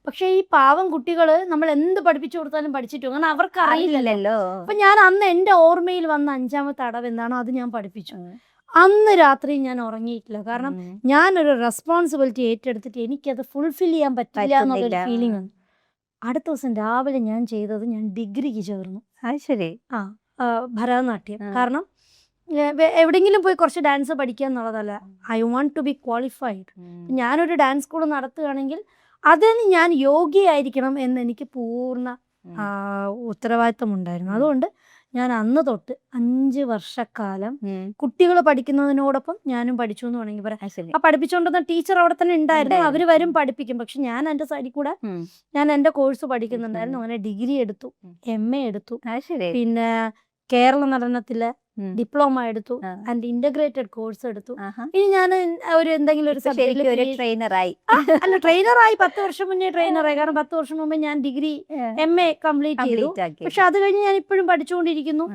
പക്ഷെ ഈ പാവം കുട്ടികൾ നമ്മൾ എന്ത് പഠിപ്പിച്ചു കൊടുത്താലും പഠിച്ചിട്ടു, കാരണം അവർക്ക് അറിയില്ലല്ലോ. അപ്പൊ ഞാൻ അന്ന് എൻ്റെ ഓർമ്മയിൽ വന്ന 5ാമത്തെ അടവ് എന്താണോ അത് ഞാൻ പഠിപ്പിച്ചു. അന്ന് രാത്രി ഞാൻ ഉറങ്ങിയിട്ടില്ല. കാരണം ഞാനൊരു റെസ്പോൺസിബിലിറ്റി ഏറ്റെടുത്തിട്ട് എനിക്കത് ഫുൾഫിൽ ചെയ്യാൻ പറ്റില്ല എന്നുള്ളൊരു ഫീലിംഗ് ആണ്. അടുത്ത ദിവസം രാവിലെ ഞാൻ ചെയ്തത് ഞാൻ ഡിഗ്രിക്ക് ചേർന്നു. ശരി. ഭരതനാട്യം. കാരണം എവിടെയെങ്കിലും പോയി കുറച്ച് ഡാൻസ് പഠിക്കുക എന്നുള്ളതല്ല, I want to be qualified. ഞാനൊരു ഡാൻസ് സ്കൂൾ നടത്തുകയാണെങ്കിൽ അതിന് ഞാൻ യോഗ്യയായിരിക്കണം എന്ന് എനിക്ക് പൂർണ്ണ ഉത്തരവാദിത്വം ഉണ്ടായിരുന്നു. അതുകൊണ്ട് ഞാൻ അന്ന് തൊട്ട് 5 വർഷക്കാലം കുട്ടികൾ പഠിക്കുന്നതിനോടൊപ്പം ഞാനും പഠിച്ചു എന്ന് വേണമെങ്കിൽ പറയാം. ആ പഠിപ്പിച്ചുകൊണ്ടിരുന്ന ടീച്ചർ അവിടെ തന്നെ ഉണ്ടായിരുന്നു, അവര് വരും പഠിപ്പിക്കും. പക്ഷെ ഞാൻ എൻ്റെ സൈഡിൽ കൂടെ ഞാൻ എൻ്റെ കോഴ്സ് പഠിക്കുന്നുണ്ടായിരുന്നു. അങ്ങനെ ഡിഗ്രി എടുത്തു, MA എടുത്തു, പിന്നെ കേരള നടനത്തിലെ ഡിപ്ലോമ എടുത്തു, ആൻഡ് ഇന്റഗ്രേറ്റഡ് കോഴ്സ് എടുത്തു. ഇനി ഞാൻ ഒരു എന്തെങ്കിലും ഒരു ട്രെയിനറായി 10 വർഷം മുന്നേ ട്രെയിനറായി. കാരണം 10 വർഷം മുമ്പേ ഞാൻ ഡിഗ്രി MA കംപ്ലീറ്റ് ചെയ്തു. പക്ഷെ അത് കഴിഞ്ഞ് ഞാൻ ഇപ്പോഴും പഠിച്ചുകൊണ്ടിരിക്കുന്നു.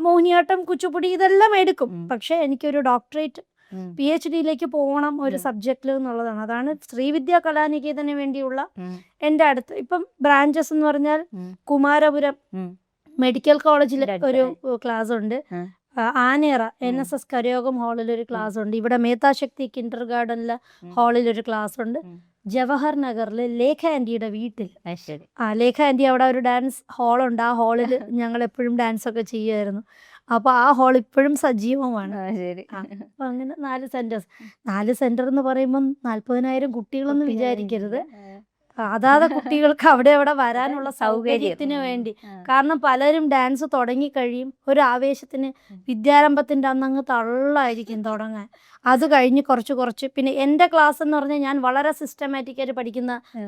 മോഹിനിയാട്ടം, കുച്ചിപ്പുടി ഇതെല്ലാം എടുക്കും. പക്ഷെ എനിക്കൊരു ഡോക്ടറേറ്റ് PhD പോകണം ഒരു സബ്ജക്റ്റിൽ എന്നുള്ളതാണ്. അതാണ് ശ്രീവിദ്യാ കലാനികേതന് വേണ്ടിയുള്ള എൻ്റെ അടുത്ത് ഇപ്പം ബ്രാഞ്ചസ് എന്ന് പറഞ്ഞാൽ കുമാരപുരം മെഡിക്കൽ കോളേജിൽ ഒരു ക്ലാസ് ഉണ്ട്, ആനേറ NSS കരയോഗം ഹാളിൽ ഒരു ക്ലാസ് ഉണ്ട്, ഇവിടെ മേത്താശക്തി കിൻഡർ ഗാർഡനിലെ ഹാളിൽ ഒരു ക്ലാസ് ഉണ്ട്, ജവഹർ നഗറിൽ ലേഖ ആൻറ്റിയുടെ വീട്ടിൽ. ലേഖ ആൻറ്റി അവിടെ ഒരു ഡാൻസ് ഹാളുണ്ട്. ആ ഹാളിൽ ഞങ്ങൾ എപ്പോഴും ഡാൻസ് ഒക്കെ ചെയ്യുമായിരുന്നു. അപ്പൊ ആ ഹാൾ ഇപ്പോഴും സജീവമാണ്. അപ്പൊ അങ്ങനെ 4 സെന്റേഴ്സ്. 4 സെന്റർ എന്ന് പറയുമ്പോൾ 40,000 കുട്ടികളൊന്നും വിചാരിക്കരുത്. അതാത് കുട്ടികൾക്ക് അവിടെ അവിടെ വരാനുള്ള സൗകര്യത്തിന് വേണ്ടി. കാരണം പലരും ഡാൻസ് തുടങ്ങി കഴിയും, ഒരു ആവേശത്തിന് വിദ്യാരംഭത്തിൻ്റെ അന്നങ്ങ് തള്ളായിരിക്കും തുടങ്ങാൻ. അത് കഴിഞ്ഞ് കുറച്ച് പിന്നെ എൻ്റെ ക്ലാസ് എന്ന് പറഞ്ഞാൽ ഞാൻ വളരെ സിസ്റ്റമാറ്റിക്കായിട്ട്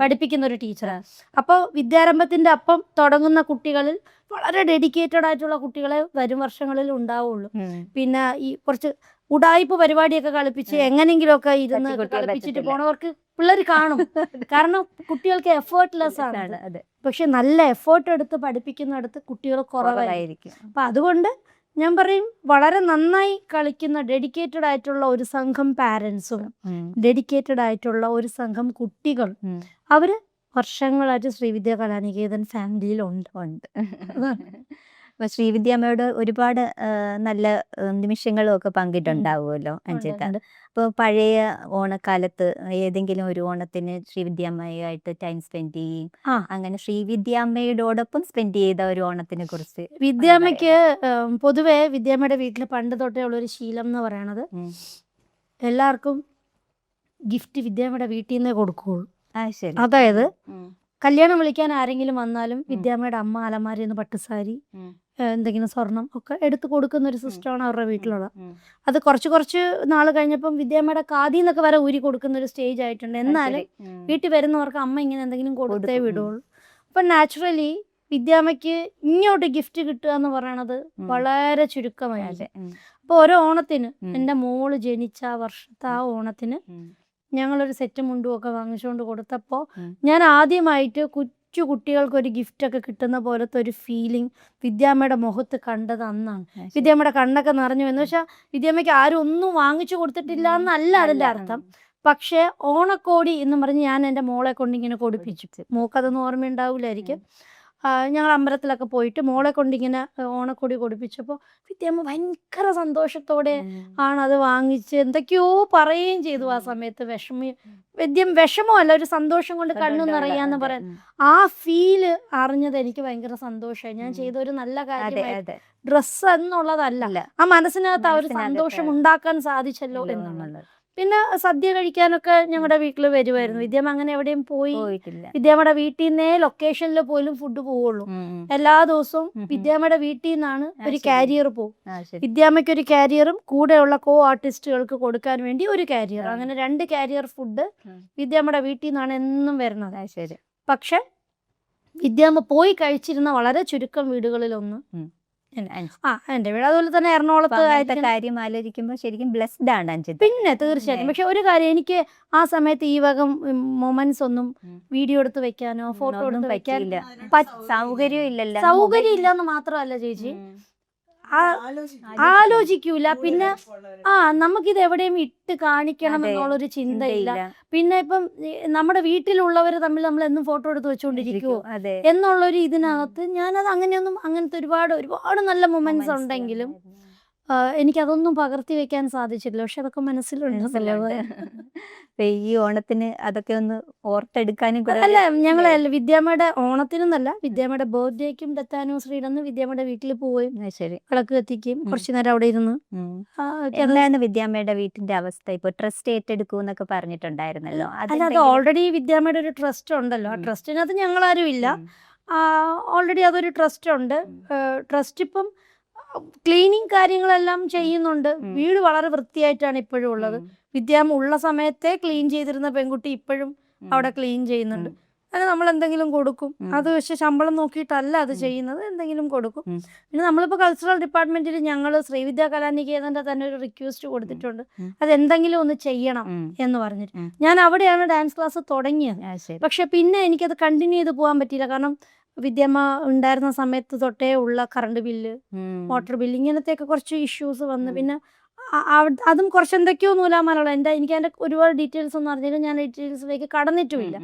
പഠിപ്പിക്കുന്ന ഒരു ടീച്ചറാണ്. അപ്പോൾ വിദ്യാരംഭത്തിൻ്റെ അപ്പം തുടങ്ങുന്ന കുട്ടികളിൽ വളരെ ഡെഡിക്കേറ്റഡ് ആയിട്ടുള്ള കുട്ടികളെ വരും വർഷങ്ങളിൽ ഉണ്ടാവുള്ളൂ. പിന്നെ ഈ കുറച്ച് ഉടായ്പ പരിപാടിയൊക്കെ കളിപ്പിച്ച് എങ്ങനെയെങ്കിലുമൊക്കെ ഇരുന്ന് കളിപ്പിച്ചിട്ട് പോണവർക്ക് പിള്ളേർ കാണും. കാരണം കുട്ടികൾക്ക് എഫേർട്ട്ലെസ് ആണ്. പക്ഷെ നല്ല എഫേർട്ട് എടുത്ത് പഠിപ്പിക്കുന്നിടത്ത് കുട്ടികൾ കുറവായിരിക്കും. അപ്പം അതുകൊണ്ട് ഞാൻ പറയും, വളരെ നന്നായി കളിക്കുന്ന ഡെഡിക്കേറ്റഡ് ആയിട്ടുള്ള ഒരു സംഘം പാരൻസും ഡെഡിക്കേറ്റഡ് ആയിട്ടുള്ള ഒരു സംഘം കുട്ടികൾ അവര് വർഷങ്ങളായിട്ട് ശ്രീവിദ്യാ കലാനികേതൻ ഫാമിലിയിലുണ്ട്. അപ്പൊ ശ്രീവിദ്യാമ്മയോട് ഒരുപാട് നല്ല നിമിഷങ്ങളും ഒക്കെ പങ്കിട്ടുണ്ടാവുമല്ലോ അഞ്ജിത. അപ്പോൾ പഴയ ഓണക്കാലത്ത് ഏതെങ്കിലും ഒരു ഓണത്തിന് ശ്രീവിദ്യാമ്മയായിട്ട് ടൈം സ്പെൻഡ് ചെയ്യും, അങ്ങനെ ശ്രീവിദ്യാമ്മയോടൊപ്പം സ്പെൻഡ് ചെയ്ത ഒരു ഓണത്തിനെ കുറിച്ച്? വിദ്യാമ്മയ്ക്ക് പൊതുവെ വിദ്യാമ്മയുടെ വീട്ടിൽ പണ്ട് തൊട്ടേ ഉള്ളൊരു ശീലം എന്ന് പറയണത് എല്ലാവർക്കും ഗിഫ്റ്റ് വിദ്യാമ്മയുടെ വീട്ടിൽ നിന്നേ കൊടുക്കുകയുള്ളൂ. അതായത് കല്യാണം വിളിക്കാൻ ആരെങ്കിലും വന്നാലും വിദ്യാമ്മയുടെ അമ്മ അലമാരിയിൽ നിന്ന് പട്ടുസാരി, എന്തെങ്കിലും സ്വർണം ഒക്കെ എടുത്തു കൊടുക്കുന്ന ഒരു സിസ്റ്റമാണ് അവരുടെ വീട്ടിലുള്ളത്. അത് കുറച്ച് നാൾ കഴിഞ്ഞപ്പം വിദ്യാമ്മയുടെ കാതിൽ നിന്നൊക്കെ വരെ ഊരി കൊടുക്കുന്ന ഒരു സ്റ്റേജ് ആയിട്ടുണ്ട്. എന്നാലും വീട്ടിൽ വരുന്നവർക്ക് അമ്മ ഇങ്ങനെ എന്തെങ്കിലും കൊടുത്തേ വിടുള്ളൂ. അപ്പം നാച്ചുറലി വിദ്യാമ്മയ്ക്ക് ഇങ്ങോട്ട് ഗിഫ്റ്റ് കിട്ടുക എന്ന് പറയണത് വളരെ ചുരുക്കമായിട്ട്. അപ്പോൾ ഓരോ ഓണത്തിന് എൻ്റെ മോള് ജനിച്ച ആ വർഷത്തെ ആ ഓണത്തിന് ഞങ്ങളൊരു സെറ്റ് മുണ്ടും ഒക്കെ വാങ്ങിച്ചുകൊണ്ട് കൊടുത്തപ്പോൾ ഞാൻ ആദ്യമായിട്ട് കൊച്ചു കുട്ടികൾക്കൊരു ഗിഫ്റ്റൊക്കെ കിട്ടുന്ന പോലത്തെ ഒരു ഫീലിംഗ് വിദ്യാമ്മയുടെ മുഖത്ത് കണ്ടത് അന്നാണ്. വിദ്യാമ്മയുടെ കണ്ണൊക്കെ നിറഞ്ഞു. എന്ന് വെച്ചാൽ വിദ്യാമ്മയ്ക്ക് ആരും ഒന്നും വാങ്ങിച്ചു കൊടുത്തിട്ടില്ല എന്നല്ല അതിൻ്റെ അർത്ഥം. പക്ഷേ ഓണക്കോടി എന്ന് പറഞ്ഞ് ഞാൻ എൻ്റെ മോളെ കൊണ്ട് ഇങ്ങനെ കൊടുപ്പിച്ചു. മോക്കതൊന്നും ഓർമ്മയുണ്ടാവില്ലായിരിക്കും. ഞങ്ങൾ അമ്പലത്തിലൊക്കെ പോയിട്ട് മോളെ കൊണ്ടിങ്ങനെ ഓണക്കൊടി കൊടുപ്പിച്ചപ്പോൾ വിദ്യാമ്മ ഭയങ്കര സന്തോഷത്തോടെ ആണ് അത് വാങ്ങിച്ച് എന്തൊക്കെയോ പറയുകയും ചെയ്തു. ആ സമയത്ത് വിഷമമല്ല, ഒരു സന്തോഷം കൊണ്ട് കണ്ണു നിറയാന്ന് പറയാൻ ആ ഫീല് അറിഞ്ഞത് എനിക്ക് ഭയങ്കര സന്തോഷമായി. ഞാൻ ചെയ്ത ഒരു നല്ല കാര്യമായിട്ട് ഡ്രസ്സ് എന്നുള്ളതല്ല, ആ മനസ്സിനകത്ത് ആ ഒരു സന്തോഷം ഉണ്ടാക്കാൻ സാധിച്ചല്ലോ എന്നുള്ളത്. പിന്നെ സദ്യ കഴിക്കാനൊക്കെ ഞങ്ങളുടെ വീട്ടിൽ വരുമായിരുന്നു. വിദ്യാമ്മ അങ്ങനെ എവിടെയും പോയിട്ടില്ല. വിദ്യാമ്മയുടെ വീട്ടിൽ നിന്നേ ലൊക്കേഷനിൽ പോലും ഫുഡ് പോവുള്ളൂ. എല്ലാ ദിവസവും വിദ്യാമ്മയുടെ വീട്ടിൽ നിന്നാണ് ഒരു കാരിയർ പോകും. വിദ്യാമ്മയ്ക്ക് ഒരു കാരിയറും കൂടെയുള്ള കോ ആർട്ടിസ്റ്റുകൾക്ക് കൊടുക്കാൻ വേണ്ടി ഒരു കാരിയർ, അങ്ങനെ 2 കാരിയർ ഫുഡ് വിദ്യാമ്മയുടെ വീട്ടിൽ നിന്നാണ് എന്നും വരുന്നത്. പക്ഷെ വിദ്യാമ്മ പോയി കഴിച്ചിരുന്ന വളരെ ചുരുക്കം വീടുകളിലൊന്ന് എന്റെ വീട്. അതുപോലെ തന്നെ എറണാകുളത്ത് കാര്യം ആലോചിക്കുമ്പോൾ ശരിക്കും ബ്ലെസ്ഡ് ആണ് അഞ്ജിത. പിന്നെ തീർച്ചയായിട്ടും. പക്ഷെ ഒരു കാര്യം, എനിക്ക് ആ സമയത്ത് ഈ വക മൊമെന്റ്സ് ഒന്നും വീഡിയോ എടുത്ത് വെക്കാനോ ഫോട്ടോ എടുത്ത് വെക്കാനില്ല, സൗകര്യം ഇല്ലല്ലോ. സൗകര്യം ഇല്ലെന്ന് മാത്രമല്ല ചേച്ചി, ആലോചിക്കൂല. പിന്നെ നമുക്കിത് എവിടെയും ഇട്ട് കാണിക്കണം എന്നുള്ളൊരു ചിന്തയില്ല. പിന്നെ ഇപ്പം നമ്മുടെ വീട്ടിലുള്ളവർ തമ്മിൽ നമ്മൾ എന്നും ഫോട്ടോ എടുത്ത് വെച്ചുകൊണ്ടിരിക്കുവോ എന്നുള്ളൊരു ഇതിനകത്ത് ഞാനത് അങ്ങനത്തെ ഒരുപാട് നല്ല മൊമെന്റ്സ് ഉണ്ടെങ്കിലും എനിക്കതൊന്നും പകർത്തി വെക്കാൻ സാധിച്ചില്ല. പക്ഷെ അതൊക്കെ മനസ്സിലുണ്ടല്ലോ. ഈ ഓണത്തിന് അതൊക്കെ ഒന്ന് ഓർത്തെടുക്കാനും അല്ല, ഞങ്ങളെ വിദ്യാമ്മയുടെ ഓണത്തിനൊന്നല്ല, വിദ്യാമ്മയുടെ ബർത്ത്ഡേക്കും ഡെത്ത് ആനിവേഴ്സറിയുടെ വിദ്യാമ്മയുടെ വീട്ടിൽ പോവുകയും വിളക്ക് കത്തിക്കുകയും കുറച്ചു നേരം അവിടെ ഇരുന്ന്. എന്താണ് വിദ്യാമ്മയുടെ വീട്ടിന്റെ അവസ്ഥ? ഇപ്പൊ ട്രസ്റ്റ് ഏറ്റെടുക്കൂ എന്നൊക്കെ പറഞ്ഞിട്ടുണ്ടായിരുന്നല്ലോ. അല്ല, അത് ഓൾറെഡി വിദ്യാമ്മയുടെ ഒരു ട്രസ്റ്റ് ഉണ്ടല്ലോ. ആ ട്രസ്റ്റിനകത്ത് ഞങ്ങളാരും ഇല്ല. ഓൾറെഡി അതൊരു ട്രസ്റ്റ് ഉണ്ട്. ട്രസ്റ്റ് ഇപ്പം ക്ലീനിങ് കാര്യങ്ങളെല്ലാം ചെയ്യുന്നുണ്ട്. വീട് വളരെ വൃത്തിയായിട്ടാണ് ഇപ്പോഴും ഉള്ളത്. വിദ്യാമ്മ ഉള്ള സമയത്തെ ക്ലീൻ ചെയ്തിരുന്ന പെൺകുട്ടി ഇപ്പോഴും അവിടെ ക്ലീൻ ചെയ്യുന്നുണ്ട്. അത് നമ്മൾ എന്തെങ്കിലും കൊടുക്കും. അത് പക്ഷെ ശമ്പളം നോക്കിയിട്ടല്ല അത് ചെയ്യുന്നത്, എന്തെങ്കിലും കൊടുക്കും. പിന്നെ നമ്മളിപ്പോൾ കൾച്ചറൽ ഡിപ്പാർട്ട്മെന്റിൽ ഞങ്ങൾ ശ്രീവിദ്യാ കലാനികേതന്റെ തന്നെ ഒരു റിക്വസ്റ്റ് കൊടുത്തിട്ടുണ്ട്, അതെന്തെങ്കിലും ഒന്ന് ചെയ്യണം എന്ന് പറഞ്ഞിട്ട്. ഞാൻ അവിടെയാണ് ഡാൻസ് ക്ലാസ് തുടങ്ങിയത്. പക്ഷെ പിന്നെ എനിക്കത് കണ്ടിന്യൂ ചെയ്ത് പോകാൻ പറ്റിയില്ല. കാരണം വിദ്യാമ്മ ഉണ്ടായിരുന്ന സമയത്ത് തൊട്ടേ ഉള്ള കറണ്ട് ബില്ല്, വാട്ടർ ബില്ല്, ഇങ്ങനത്തെയൊക്കെ കുറച്ച് ഇഷ്യൂസ് വന്ന് പിന്നെ അതും കുറച്ച് എന്തൊക്കെയോ നൂലാമാലുള്ള എനിക്ക് അതിൻ്റെ ഒരുപാട് ഡീറ്റെയിൽസ് ഒന്നും അറിഞ്ഞില്ല. ഞാൻ ഡീറ്റെയിൽസിലേക്ക് കടന്നിട്ടുമില്ല.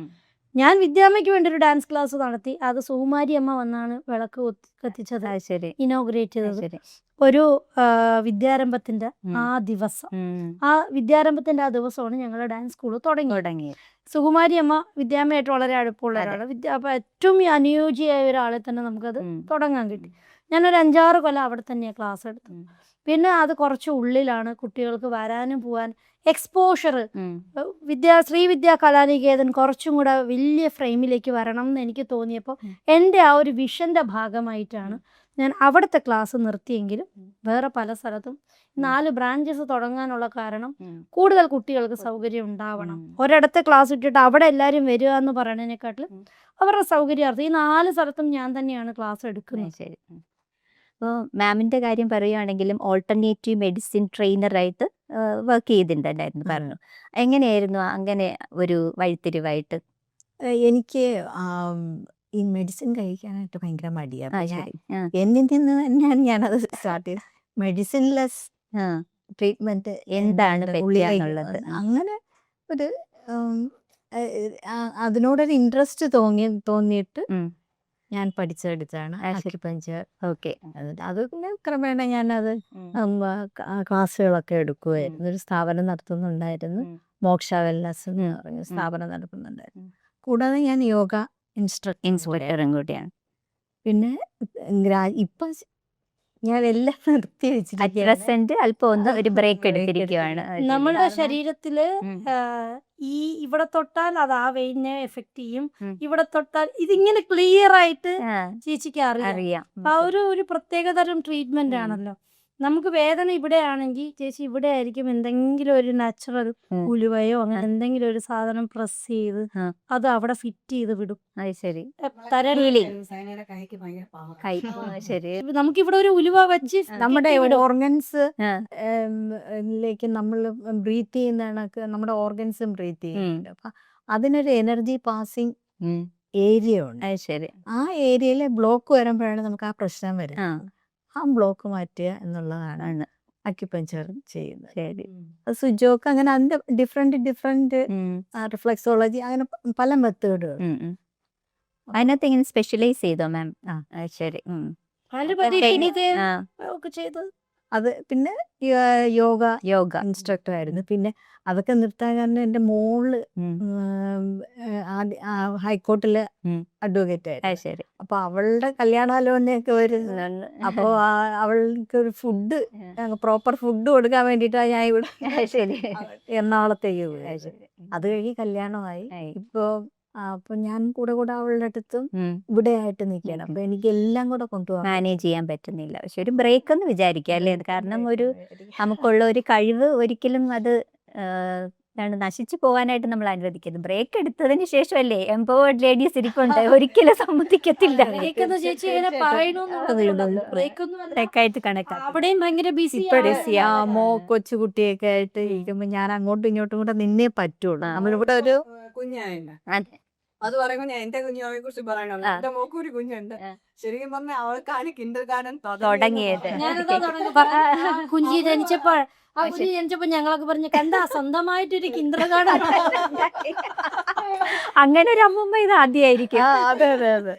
ഞാൻ വിദ്യാമ്മയ്ക്ക് വേണ്ടി ഒരു ഡാൻസ് ക്ലാസ് നടത്തി. അത് സുകുമാരി അമ്മ വന്നാണ് വിളക്ക് കത്തിച്ചത്, ഇനോഗ്രേറ്റ് ചെയ്തത്. ഒരു വിദ്യാരംഭത്തിന്റെ ആ ദിവസം, ആ വിദ്യാരംഭത്തിന്റെ ആ ദിവസമാണ് ഞങ്ങളുടെ ഡാൻസ് സ്കൂൾ തുടങ്ങിയത്. സുകുമാരി അമ്മ വിദ്യാമ്മയായിട്ട് വളരെ അടുപ്പമുള്ള ഒരാളാണ്. അപ്പൊ ഏറ്റവും അനുയോജ്യയായ ഒരാളെ തന്നെ നമുക്കത് തുടങ്ങാൻ കിട്ടി. ഞാനൊരു 5-6 കൊല്ലം അവിടെ തന്നെയാണ് ക്ലാസ് എടുത്തത്. പിന്നെ അത് കുറച്ച് ഉള്ളിലാണ്, കുട്ടികൾക്ക് വരാനും പോകാൻ എക്സ്പോഷർ. ശ്രീവിദ്യാ കലാനികേതൻ കുറച്ചും കൂടെ വലിയ ഫ്രെയിമിലേക്ക് വരണം എന്ന് എനിക്ക് തോന്നിയപ്പോൾ എൻ്റെ ആ ഒരു വിഷൻ്റെ ഭാഗമായിട്ടാണ് ഞാൻ അവിടുത്തെ ക്ലാസ് നിർത്തിയെങ്കിലും വേറെ പല സ്ഥലത്തും 4 ബ്രാഞ്ചസ് തുടങ്ങാനുള്ള കാരണം കൂടുതൽ കുട്ടികൾക്ക് സൗകര്യം ഉണ്ടാവണം. ഒരിടത്ത് ക്ലാസ് ഇട്ടിട്ട് അവിടെ എല്ലാവരും വരിക എന്ന് പറയുന്നതിനെക്കാട്ടിലും അവരുടെ സൗകര്യാർത്ഥം ഈ 4 സ്ഥലത്തും ഞാൻ തന്നെയാണ് ക്ലാസ് എടുക്കുന്നത്. ശരി. അപ്പോൾ മാമിൻ്റെ കാര്യം പറയുകയാണെങ്കിലും ഓൾട്ടർനേറ്റീവ് മെഡിസിൻ ട്രെയിനറായിട്ട് വർക്ക് ചെയ്തിട്ടുണ്ടായിരുന്നു പറഞ്ഞു. എങ്ങനെയായിരുന്നു അങ്ങനെ ഒരു വഴിത്തിരിവായിട്ട്? എനിക്ക് ഈ മെഡിസിൻ കഴിക്കാനായിട്ട് ഭയങ്കര മടിയാണ്. ശരി. എന്നിൽ നിന്ന് തന്നെയാണ് ഞാനത് സ്റ്റാർട്ട് ചെയ്തത്. മെഡിസിൻലെസ് ട്രീറ്റ്മെന്റ് എന്താണ് പറ്റുക അങ്ങനെ ഒരു അതിനോടൊരു ഇൻട്രസ്റ്റ് തോന്നിയിട്ട് ഞാൻ പഠിച്ചെടുത്താണ് അക്യുപഞ്ചർ. ഓക്കെ. അത് പിന്നെ ക്രമേണ ഞാനത് ക്ലാസ്സുകളൊക്കെ എടുക്കുമായിരുന്നു. ഒരു സ്ഥാപനം നടത്തുന്നുണ്ടായിരുന്നു, മോക്ഷ വെൽനസ് എന്ന് പറഞ്ഞ സ്ഥാപനം നടത്തുന്നുണ്ടായിരുന്നു. കൂടാതെ ഞാൻ യോഗ ഇൻസ്ട്രക്ടറും കൂടിയാണ്. പിന്നെ ഇപ്പം ഞാൻ എല്ലാം നിർത്തി വെച്ചിട്ട് അല്പം ഒന്ന് ഒരു ബ്രേക്ക് എടുത്തിരിക്കുകയാണ്. നമ്മളുടെ ശരീരത്തില് ഈ ഇവിടെ തൊട്ടാൽ അത് ആ വെയിനെ എഫക്ട് ചെയ്യും, ഇവിടെ തൊട്ടാൽ ഇതിങ്ങനെ ക്ലിയർ ആയിട്ട് ചേച്ചിക്ക് അറിയാം. അപ്പൊ ഒരു പ്രത്യേകതരം ട്രീറ്റ്മെന്റ് ആണല്ലോ. നമുക്ക് വേദന ഇവിടെ ആണെങ്കിൽ ചേച്ചി ഇവിടെ ആയിരിക്കും എന്തെങ്കിലും ഒരു നാച്ചുറൽ ഉലുവയോ അങ്ങനെ എന്തെങ്കിലും ഒരു സാധനം പ്രസ് ചെയ്ത് അത് അവിടെ ഫിറ്റ് ചെയ്ത് വിടും. ശരി. ശരി. നമുക്കിവിടെ ഒരു ഉലുവ വെച്ച് നമ്മുടെ ഓർഗൻസ് നമ്മൾ ബ്രീത്ത് ചെയ്യുന്ന കണക്ക് നമ്മുടെ ഓർഗൻസും ബ്രീത്ത് ചെയ്യുന്നുണ്ട്. അപ്പൊ അതിനൊരു എനർജി പാസിങ് ഏരിയ ഉണ്ട്. ശരി. ആ ഏരിയയിലെ ബ്ലോക്ക് വരുമ്പോഴാണ് നമുക്ക് ആ പ്രശ്നം വരുന്നത്. ആ ബ്ലോക്ക് മാറ്റുക എന്നുള്ളതാണ് അക്യുപഞ്ചർ ചെയ്യുന്നത്. ശരി. സുജോക്ക് അങ്ങനെ അതിന്റെ ഡിഫറെന്റ് റിഫ്ലെക്സോളജി അങ്ങനെ പല മെത്തേഡുകൾ. അതിനകത്ത് ഇങ്ങനെ സ്പെഷ്യലൈസ് ചെയ്തോ മാം? ശരി. അത് പിന്നെ യോഗ ഇൻസ്ട്രക്ടർ ആയിരുന്നു. പിന്നെ അതൊക്കെ നിർത്താൻ കാരണം എൻ്റെ മോള് ഹൈക്കോർട്ടില് അഡ്വക്കേറ്റ് ആയിരുന്നു. ശരി. അപ്പൊ അവളുടെ കല്യാണാലോചനയൊക്കെ വരുന്നുണ്ട്. അപ്പൊ അവൾക്ക് ഒരു ഫുഡ് പ്രോപ്പർ ഫുഡ് കൊടുക്കാൻ വേണ്ടിയിട്ടാണ് ഞാൻ ഇവിടെ എറണാകുളത്തേക്ക് പോയത്. അത് കഴിഞ്ഞ് കല്യാണമായി. ഇപ്പൊ അപ്പൊ ഞാൻ കൂടെ അവളുടെ അടുത്തും ഇവിടെ ആയിട്ട് നിൽക്കുകയാണ്. അപ്പൊ എനിക്ക് എല്ലാം കൂടെ കൊണ്ടുപോകാൻ മാനേജ് ചെയ്യാൻ പറ്റുന്നില്ല. പക്ഷെ ഒരു ബ്രേക്ക് എന്ന് വിചാരിക്കുക അല്ലേ? കാരണം നമുക്കുള്ള ഒരു കഴിവ് ഒരിക്കലും അത് നശിച്ചു പോകാനായിട്ട് നമ്മൾ അനുവദിക്കരുത്. ബ്രേക്ക് എടുത്തതിന് ശേഷമല്ലേ എംപവേർഡ് ലേഡീസ് ഇരിപ്പുണ്ട്, ഒരിക്കലും സമ്മതിക്കത്തില്ല. ബ്രേക്കായിട്ട് കണക്കാക്കും. അവിടെയും ഭയങ്കര ബിസി. കൊച്ചുകുട്ടിയൊക്കെ ആയിട്ട് ഇരിക്കുമ്പോ ഞാൻ അങ്ങോട്ടും ഇങ്ങോട്ടും കൂടെ നിന്നേ പറ്റുള്ളൂ. നമ്മളിവിടെ ഒരു കുഞ്ഞായില്ല അത് പറയുമ്പോ ഞാൻ എന്റെ കുഞ്ഞിനെ കുറിച്ച് പറയണല്ലോ. എന്റെ മോക്ക് ഒരു കുഞ്ഞുണ്ട്. ശരിക്കും പറഞ്ഞാൽ അവൾക്കാണ് കിൻഡർ ഗാർഡൻ തുടങ്ങിയത്. കുഞ്ഞി ജനിച്ചപ്പോൾ ഞങ്ങളൊക്കെ പറഞ്ഞു കണ്ടാ സ്വന്തമായിട്ടൊരു കിൻഡർ ഗാർഡൻ. അങ്ങനെ ഒരു അമ്മമ്മ ഇത് ആദ്യമായിരിക്കും. അതെ അതെ അതെ.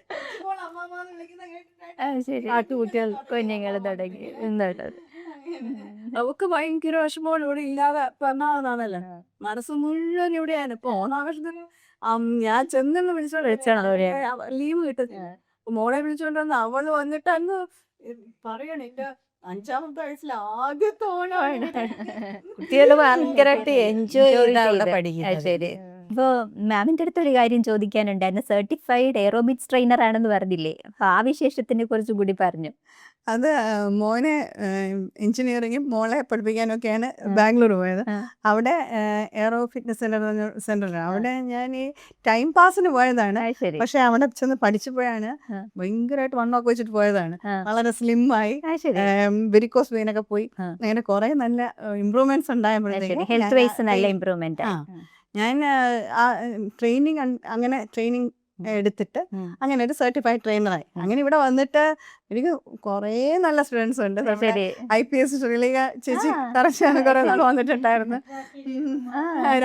ശരി. ആട്ടുകുട്ടികൾ കുഞ്ഞുങ്ങൾ തുടങ്ങി. അവക്ക് ഭയങ്കര വിഷമമാണ് ഇവിടെ ഇല്ലാതെ പറഞ്ഞാണല്ലോ. മനസ്സ് മുഴുവൻ ഇവിടെയാണ്. ഇപ്പൊ ഓണാഘോഷത്തിന് ഞാൻ ചെന്നെന്ന് വിളിച്ചോണ്ട് ലീവ് കിട്ടും. മോളെ വിളിച്ചോണ്ട് വന്ന് അവള് വന്നിട്ട് അന്ന് പറയണ എന്റെ 5ാമത്തെ വയസ്സിൽ ആദ്യത്തെ ഓണമാണ്. കുട്ടികൾ ഭയങ്കരമായിട്ട് എൻജോയ് ചെയ്താണ് പഠിക്കുന്നത്. ശരി. ഇപ്പോൾ മാമിൻ്റെ അടുത്ത് ഒരു കാര്യം ചോദിക്കാനുണ്ടായിരുന്നു. സർട്ടിഫൈഡ് എയറോബിക്സ് ട്രെയിനർ ആണെന്ന് പറഞ്ഞില്ലേ? അപ്പോൾ ആ വിശേഷത്തിനെ കുറിച്ച് കൂടി പറഞ്ഞു. അത് മോനെ എഞ്ചിനീയറിങ്ങും മോളെ പഠിപ്പിക്കാനൊക്കെയാണ് ബാംഗ്ലൂർ പോയത്. അവിടെ എയറോ ഫിറ്റ്നസ് സെന്ററിലാണ്. അവിടെ ഞാൻ ഈ ടൈം പാസിന് പോയതാണ്. പക്ഷെ അവിടെ ചെന്ന് പഠിച്ചപ്പോഴാണ് ഭയങ്കരമായിട്ട് വണ്ണമൊക്കെ വെച്ചിട്ട് പോയതാണ്. വളരെ സ്ലിം ആയി, വെരിക്കോസ് വെയിനൊക്കെ പോയി. അങ്ങനെ കുറെ നല്ല ഇമ്പ്രൂവ്മെന്റ്സ് ഉണ്ടായപ്പോഴത്തേക്ക് ഹെൽത്ത് വൈസ് നല്ല ഇമ്പ്രൂവ്മെന്റ്. ഞാൻ അങ്ങനെ ട്രെയിനിങ് എടുത്തിട്ട് അങ്ങനെ ഒരു സർട്ടിഫൈഡ് ട്രെയിനറായി. അങ്ങനെ ഇവിടെ വന്നിട്ട് എനിക്ക് കുറേ നല്ല സ്റ്റുഡൻസ് ഉണ്ട്. IPS ശ്രീലേഖ ചേച്ചി കറക്റ്റാണ് കുറെ നാൾ വന്നിട്ടുണ്ടായിരുന്നു.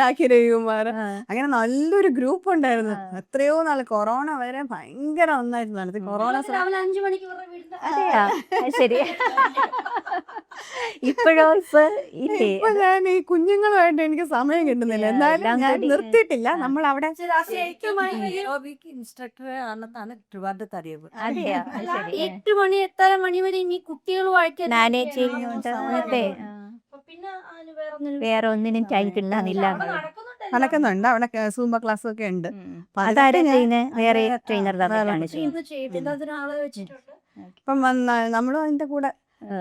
രാഖി രവികുമാർ, അങ്ങനെ നല്ലൊരു ഗ്രൂപ്പ് ഉണ്ടായിരുന്നു. എത്രയോ നാൾ കൊറോണ വരെ ഭയങ്കര നന്നായിട്ട് നടത്തി. കൊറോണ ശരി. ഇപ്പോഴോ ഇപ്പൊ ഇല്ലേ ഇപ്പൊ ഞാൻ ഈ കുഞ്ഞുങ്ങളുമായിട്ട് എനിക്ക് സമയം കിട്ടുന്നില്ല. എന്നാലും എല്ലാം ഞാൻ കൂടി, നിർത്തിയിട്ടില്ല. നമ്മൾ അവിടെ ഇൻസ്ട്രക്ടർ ആണെന്നാണ് ട്രിവാൻഡ്രത്ത് അറിയുന്നത്. അതെയോ അത് ശരി 8 മണി 8:30 മണി വരെ ഇനി കുട്ടികളുമായിട്ട് മാനേജ് ചെയ്യുന്നുണ്ട് അതെ പിന്നെ അതിന് വേറൊന്നിനും വേറെ ഒന്നിനും ടൈം കിട്ടാനില്ല നടക്കുന്നുണ്ട്. അവിടെ സൂംബ ക്ലാസ് ഒക്കെ ഉണ്ട്. അപ്പൊ അതാരാ അതൊക്കെ ഞാൻ ചെയ്യുന്നത് വേറെ ട്രെയിനർ തന്നിട്ടാണ് ചെയ്യുന്നത് ഒന്നും ചെയ്തില്ല, അതിനാളെ വെച്ചിട്ടുണ്ട്. ഇപ്പം നമ്മളും അതിന്റെ കൂടെ.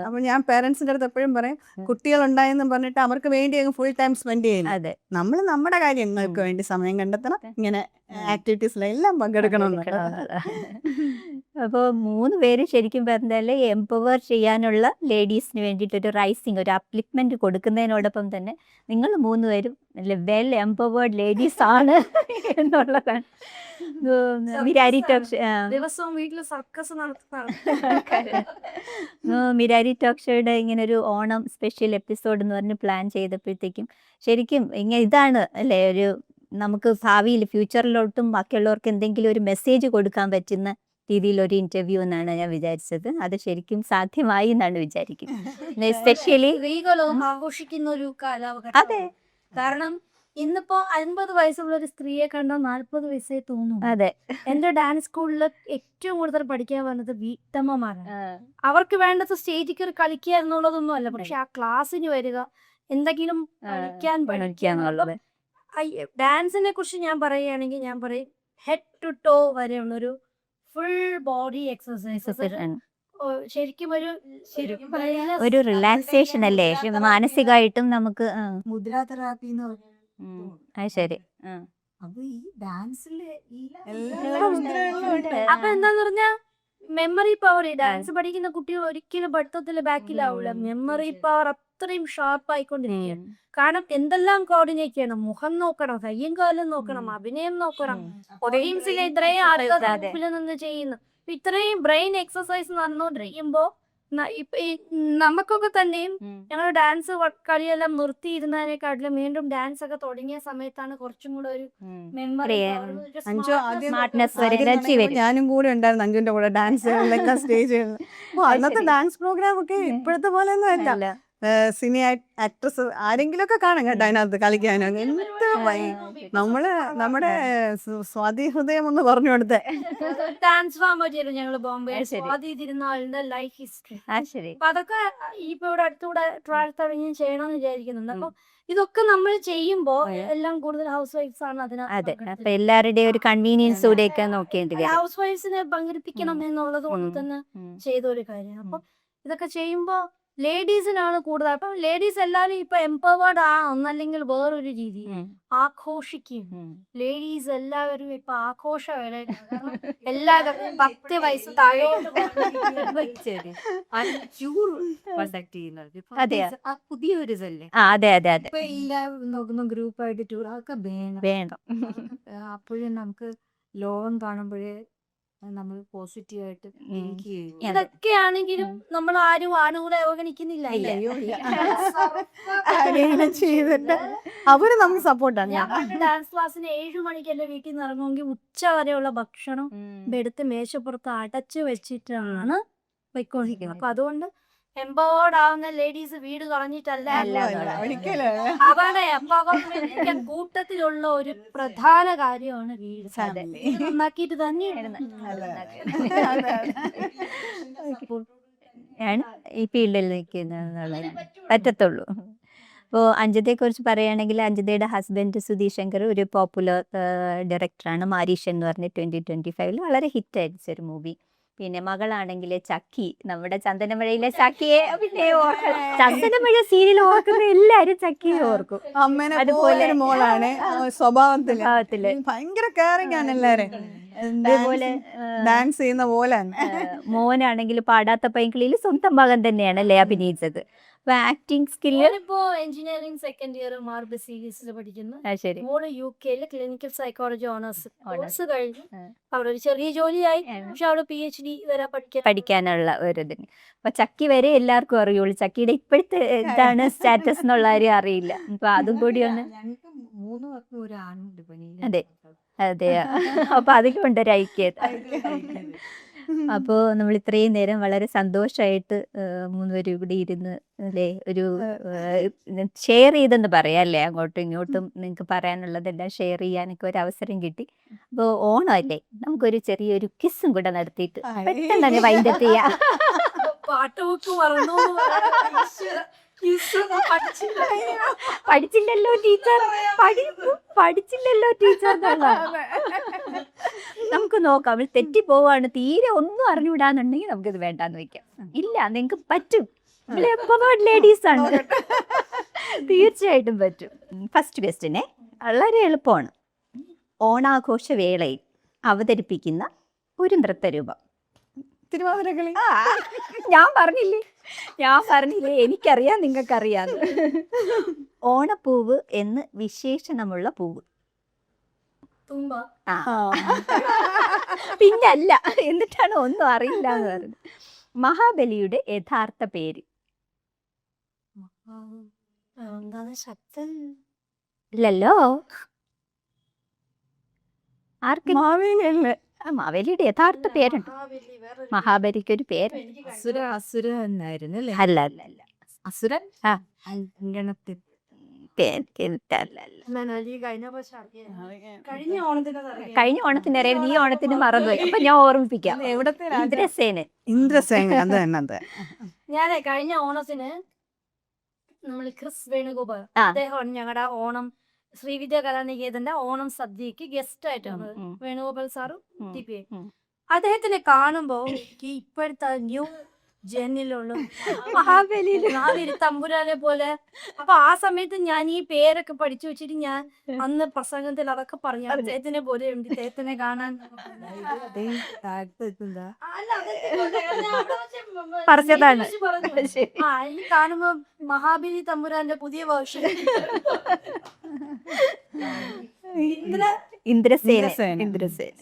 അപ്പൊ ഞാൻ പേരൻസിന്റെ അടുത്ത് എപ്പോഴും പറയും, കുട്ടികളുണ്ടായെന്ന് പറഞ്ഞിട്ട് അവർക്ക് വേണ്ടി അങ്ങ് ഫുൾ ടൈം സ്പെൻഡ് ചെയ്യുന്നു. അതെ നമ്മൾ നമ്മുടെ കാര്യങ്ങൾക്ക് വേണ്ടി സമയം കണ്ടെത്തണം. ഇങ്ങനെ ആക്ടിവിറ്റീസിലെല്ലാം പങ്കെടുക്കണം. അപ്പോൾ 3 പേര് ശരിക്കും പറഞ്ഞാൽ എംപവർ ചെയ്യാനുള്ള ലേഡീസിന് വേണ്ടിയിട്ട് ഒരു റൈസിങ് ഒരു അപ്ലിപ്മെന്റ് കൊടുക്കുന്നതിനോടൊപ്പം തന്നെ നിങ്ങൾ 3 പേരും വെൽ എംപവേർഡ് ലേഡീസ് ആണ് എന്നുള്ളതാണ്. മിരാരി ടോക്ക് ദിവസവും വീട്ടില് സർക്കസ് നടത്തുന്നതാണ്. മിരാരി ടോക്ക് ഷോയുടെ ഇങ്ങനെ ഒരു ഓണം സ്പെഷ്യൽ എപ്പിസോഡ് എന്ന് പറഞ്ഞ് പ്ലാൻ ചെയ്തപ്പോഴത്തേക്കും ശരിക്കും ഇങ്ങനെ ഇതാണ് അല്ലേ ഒരു നമുക്ക് ഭാവിയിൽ ഫ്യൂച്ചറിലോട്ടും ബാക്കിയുള്ളവർക്ക് എന്തെങ്കിലും ഒരു മെസ്സേജ് കൊടുക്കാൻ പറ്റുന്ന രീതിയിലൊരു ഇന്റർവ്യൂ എന്നാണ് ഞാൻ വിചാരിച്ചത്. അത് ശരിക്കും സാധ്യമായി എന്നാണ് വിചാരിക്കുന്നത്. എസ്പെഷ്യലി സ്ത്രീകളും ആഘോഷിക്കുന്ന ഒരു കാലഘട്ടം. അതെ കാരണം ഇന്നിപ്പോ 50 വയസ്സുള്ള ഒരു സ്ത്രീയെ കണ്ടാൽ 40 വയസ്സേ തോന്നും. അതെ എന്റെ ഡാൻസ് സ്കൂളിൽ ഏറ്റവും കൂടുതൽ പഠിക്കാൻ വന്നത് വീട്ടമ്മമാരാണ്. അവർക്ക് വേണ്ടത് സ്റ്റേജിൽ കയറി കളിക്കുക എന്നുള്ളതൊന്നും അല്ല, പക്ഷെ ആ ക്ലാസ്സിന് വരിക, എന്തെങ്കിലും കളിക്കാൻ പഠിക്കാന്നുള്ളത് ഡാൻസിനെ കുറിച്ച് ഞാൻ പറയുകയാണെങ്കിൽ ഞാൻ പറയും ഹെഡ് ടു ടോ വരെയുള്ളൊരു ഫുൾ ബോഡി എക്സസൈസസ്. ശരിക്കും ഒരു റിലാക്സേഷൻ അല്ലേ മാനസികമായിട്ടും നമുക്ക് മുദ്ര തെറാപ്പി എന്ന് പറഞ്ഞു. അത് ശരി അപ്പൊ ഈ ഡാൻസില് അപ്പൊ എന്താന്ന് പറഞ്ഞാ മെമ്മറി പവർ, ഡാൻസ് പഠിക്കുന്ന കുട്ടികൾ ഒരിക്കലും പഠിത്തത്തില് ബാക്കിലാവൂല. മെമ്മറി പവർ അത്രയും ഷാർപ്പ് ആയിക്കൊണ്ടിരിക്കുകയാണ്. കാരണം എന്തെല്ലാം കോർഡിനേറ്റ് ചെയ്യണം, മുഖം നോക്കണം, കയ്യും കാലും നോക്കണം, അഭിനയം നോക്കണം. ഒരേംസിലെ ഇത്രയും ആൾക്കാർ നിന്ന് ചെയ്യുന്നു. ഇത്രയും ബ്രെയിൻ എക്സസൈസ് നടന്നുകൊണ്ടിരിക്കുമ്പോ നമുക്കൊക്കെ തന്നെയും ഞങ്ങൾ ഡാൻസ് കളിയെല്ലാം നിർത്തിയിരുന്നതിനെക്കാട്ടിലും വീണ്ടും ഡാൻസ് ഒക്കെ തുടങ്ങിയ സമയത്താണ് കുറച്ചും കൂടെ ഒരു മെമ്മറി അഞ്ചോ ആദ്യം വരും. ഞാനും കൂടെ ഉണ്ടായിരുന്നു അഞ്ജുന്റെ കൂടെ ഡാൻസ് സ്റ്റേജ്. അന്നത്തെ ഡാൻസ് പ്രോഗ്രാം ഒക്കെ ഇപ്പോഴത്തെ പോലെ ഒന്നും അല്ല. സിനി ആക്ട്രസ് ആരെങ്കിലും ഒക്കെ കാണും കേട്ടോ അതിനകത്ത് കളിക്കാനും. എന്ത് നമ്മള് നമ്മുടെ സ്വാതി ഹൃദയം ഒന്ന് പറഞ്ഞു കൊടുത്തേ. ഡാൻസ് ഫോം ചെയ്തു ഞങ്ങള് ബോംബെ സ്വാതി തിരുനാളിന്റെ ലൈഫ് ഹിസ്റ്ററി. അപ്പൊ അതൊക്കെ ഇപ്പൊ ഇവിടെ അടുത്തൂടെ ട്രാൻസ് ചെയ്യണമെന്ന് വിചാരിക്കുന്നുണ്ട്. അപ്പൊ ഇതൊക്കെ നമ്മൾ ചെയ്യുമ്പോ എല്ലാം കൂടുതൽ ഹൗസ് വൈഫ്സ് ആണ് അതെ അപ്പൊ എല്ലാവരുടെയും ഒരു കൺവീനിയൻസ് കൂടെയൊക്കെ നോക്കേണ്ടത് ഹൗസ് വൈഫ്സിനെ പങ്കെടുപ്പിക്കണം എന്നുള്ളത് കൊണ്ട് തന്നെ ചെയ്ത ഒരു കാര്യം. അപ്പൊ ഇതൊക്കെ ചെയ്യുമ്പോ ലേഡീസിനാണ് കൂടുതൽ. അപ്പം ലേഡീസ് എല്ലാവരും ഇപ്പൊ എംപവേർഡ് ഒന്നല്ലെങ്കിൽ വേറൊരു രീതി ആഘോഷിക്കും. ലേഡീസ് എല്ലാവരും ഇപ്പൊ ആഘോഷവേള എല്ലാവരും 10 വയസ്സ് താഴോട്ട് പുതിയൊരു ഇതല്ലേ. അതെ അതെ അതെ ഇപ്പൊ എല്ലാവരും നോക്കുന്ന ഗ്രൂപ്പായിട്ട് ടൂർ അതൊക്കെ വേണം. അപ്പോഴും നമുക്ക് ലോകം കാണുമ്പോഴേ നമ്മൾ പോസിറ്റീവായിട്ട് ഇതൊക്കെയാണെങ്കിലും നമ്മൾ ആരും ആണുങ്ങളെ അവഗണിക്കുന്നില്ല. ചെയ്തിട്ട് അവര് നമുക്ക് സപ്പോർട്ടാണ്. ഡാൻസ് ക്ലാസ്സിന് 7 മണിക്ക് എന്റെ വീട്ടിൽ നിന്ന് ഇറങ്ങുമെങ്കിൽ ഉച്ച വരെയുള്ള ഭക്ഷണം എടുത്ത് മേശപ്പുറത്ത് അടച്ചു വെച്ചിട്ടാണ് പോയിക്കൊണ്ടിരിക്കുന്നത്. അപ്പൊ അതുകൊണ്ട് എംപവേർഡ് ആവുന്ന ലേഡീസ് വീട് കളഞ്ഞിട്ടല്ല, അവരുടെ എംപവർമെന്റ് കൂട്ടത്തിലുള്ള ഒരു പ്രധാന കാര്യമാണ് വീട്. നന്നാക്കിയിട്ട് തന്നെയാണ് ഈ ഫീൽഡിൽ നിൽക്കുന്നത് പറ്റത്തുള്ളൂ. അപ്പോൾ അഞ്ജിതയെക്കുറിച്ച് പറയുകയാണെങ്കിൽ അഞ്ജിതയുടെ ഹസ്ബൻഡ് സുധീഷ് ശങ്കർ ഒരു പോപ്പുലർ ഡയറക്ടറാണ്. മാരീഷൻ എന്ന് പറഞ്ഞ് 2025 വളരെ ഹിറ്റ് അടിച്ചൊരു മൂവി. പിന്നെ മകളാണെങ്കിൽ ചക്കി, നമ്മുടെ ചന്ദനമഴയിലെ ചക്കിയെ പിന്നെ ചന്ദനമഴ സീരിയൽ ഓർക്കുന്ന എല്ലാരും ചക്കിയെ ഓർക്കും. അതുപോലെ മോളാണ് സ്വഭാവത്തില് ഭയങ്കര കെയറിംഗ് ആണ് എല്ലാരും. അതേപോലെ ഡാൻസ് ചെയ്യുന്ന പോലെ മോനാണെങ്കിൽ പാടാത്ത പൈങ്കിളിയിൽ സ്വന്തം മകൻ തന്നെയാണ് അല്ലേ അഭിനയിച്ചത്. അപ്പൊ ആക്ടിങ് സ്കില്ല് ഇപ്പോ എഞ്ചിനീയറിംഗ് സെക്കൻഡ് ഇയർ മാർബി സീരീസിൽ പഠിക്കുന്നു. ശരി മോള് UK clinical psychology owners course കഴിഞ്ഞു. അവിടെ ഒരു ചെറിയ ജോലിയായി, പക്ഷെ അവിടെ PhD വരെ പഠിക്കാനുള്ള ഒരു ഇതിന്. അപ്പൊ ചക്കി വരെ എല്ലാവർക്കും അറിയുള്ളൂ. ചക്കിയുടെ ഇപ്പോഴത്തെ ഇതാണ് സ്റ്റാറ്റസ് എന്നുള്ള കാര്യം അറിയില്ല. അപ്പൊ അതും കൂടി ഒന്ന് 3 പേർക്കും ഒരു ആണുണ്ട്. അതെ അതെ അപ്പൊ അതിലുണ്ട് ഒരു ഐക്യത. അപ്പോൾ നമ്മൾ ഇത്രയും നേരം വളരെ സന്തോഷമായിട്ട് മൂന്നുപേരും ഇവിടെ ഇരുന്ന് അല്ലേ ഒരു ഷെയർ ചെയ്തെന്ന് പറയാം അല്ലേ, അങ്ങോട്ടും ഇങ്ങോട്ടും നിങ്ങൾക്ക് പറയാനുള്ളതെല്ലാം ഷെയർ ചെയ്യാനൊക്കെ ഒരു അവസരം കിട്ടി. അപ്പോൾ ഓണമല്ലേ, നമുക്കൊരു ചെറിയൊരു കിസ്സും കൂടെ നടത്തിയിട്ട് പെട്ടെന്ന് തന്നെ വൈൻഡപ്പ് ചെയ്യാം. പഠിച്ചില്ലല്ലോ ടീച്ചർ, പഠിച്ചില്ലല്ലോ ടീച്ചർ. നമുക്ക് നോക്കാം, നമ്മൾ തെറ്റിപ്പോവാണ്, തീരെ ഒന്നും അറിഞ്ഞുവിടാന്നുണ്ടെങ്കിൽ നമുക്കിത് വേണ്ടാന്ന് വെക്കാം. ഇല്ല, നിങ്ങൾക്ക് പറ്റും, ലേഡീസ് ആണ്, തീർച്ചയായിട്ടും പറ്റും. ഫസ്റ്റ് ക്വസ്റ്റ്യനെ വളരെ എളുപ്പമാണ്. ഓണാഘോഷ വേളയിൽ അവതരിപ്പിക്കുന്ന ഒരു നൃത്തരൂപം. തിരുവാതിരകളി. ഞാൻ പറഞ്ഞില്ലേ, എനിക്കറിയാം, നിങ്ങൾക്കറിയാം. ഓണപ്പൂവ് എന്ന് വിശേഷണമുള്ള പൂവ്. പിന്നല്ല, എന്നിട്ടാണ് ഒന്നും അറിയില്ല എന്ന് പറഞ്ഞത്. മഹാബലിയുടെ യഥാർത്ഥ പേര്. ഇല്ലല്ലോ, ആർക്ക്? മാവേലിയുടെ യഥാർത്ഥ പേരുണ്ട്. മഹാബലിക്ക് ഒരു പേര്. അസുര എന്നായിരുന്നു അല്ലേ? അല്ല അല്ല അല്ല, അസുരൻ. ആ അങ്കണത്തിൽ. കഴിഞ്ഞ ഓണത്തിന് അറിയാം, ഈ ഓണത്തിന് മറന്നുപോയി. അപ്പൊ ഞാൻ ഓർമ്മിപ്പിക്കാം. എവിടത്തെ ഇന്ദ്രസേനൻ. ഇന്ദ്രസേന, അത് തന്നെ അത്. ഞാനേ കഴിഞ്ഞ ഓണത്തിന് നമ്മൾ ക്രിസ് വേണുഗോപാൽ, അദ്ദേഹം ഞങ്ങളുടെ ഓണം ശ്രീവിദ്യ കലാനികേതന്റെ ഓണം സദ്യക്ക് ഗസ്റ്റ് ആയിട്ടാണ് വേണുഗോപാൽ സാറും ദീപയും. അദ്ദേഹത്തിനെ കാണുമ്പോ ഇപ്പോഴത്തെ ന്യൂ ജെന്നിലുള്ള മഹാബലി തമ്പുരാനെ പോലെ. അപ്പൊ ആ സമയത്ത് ഞാൻ ഈ പേരൊക്കെ പഠിച്ചു വെച്ചിട്ട് ഞാൻ അന്ന് പ്രസംഗത്തിൽ അതൊക്കെ പറഞ്ഞു, അദ്ദേഹത്തിനെ പോലെ ഉണ്ട്, അദ്ദേഹത്തിനെ കാണാൻ പറഞ്ഞതാണ്. ഈ കാണുമ്പോ മഹാബലി തമ്പുരാന്റെ പുതിയ വേർഷൻ ഇന്ദ്രസേന.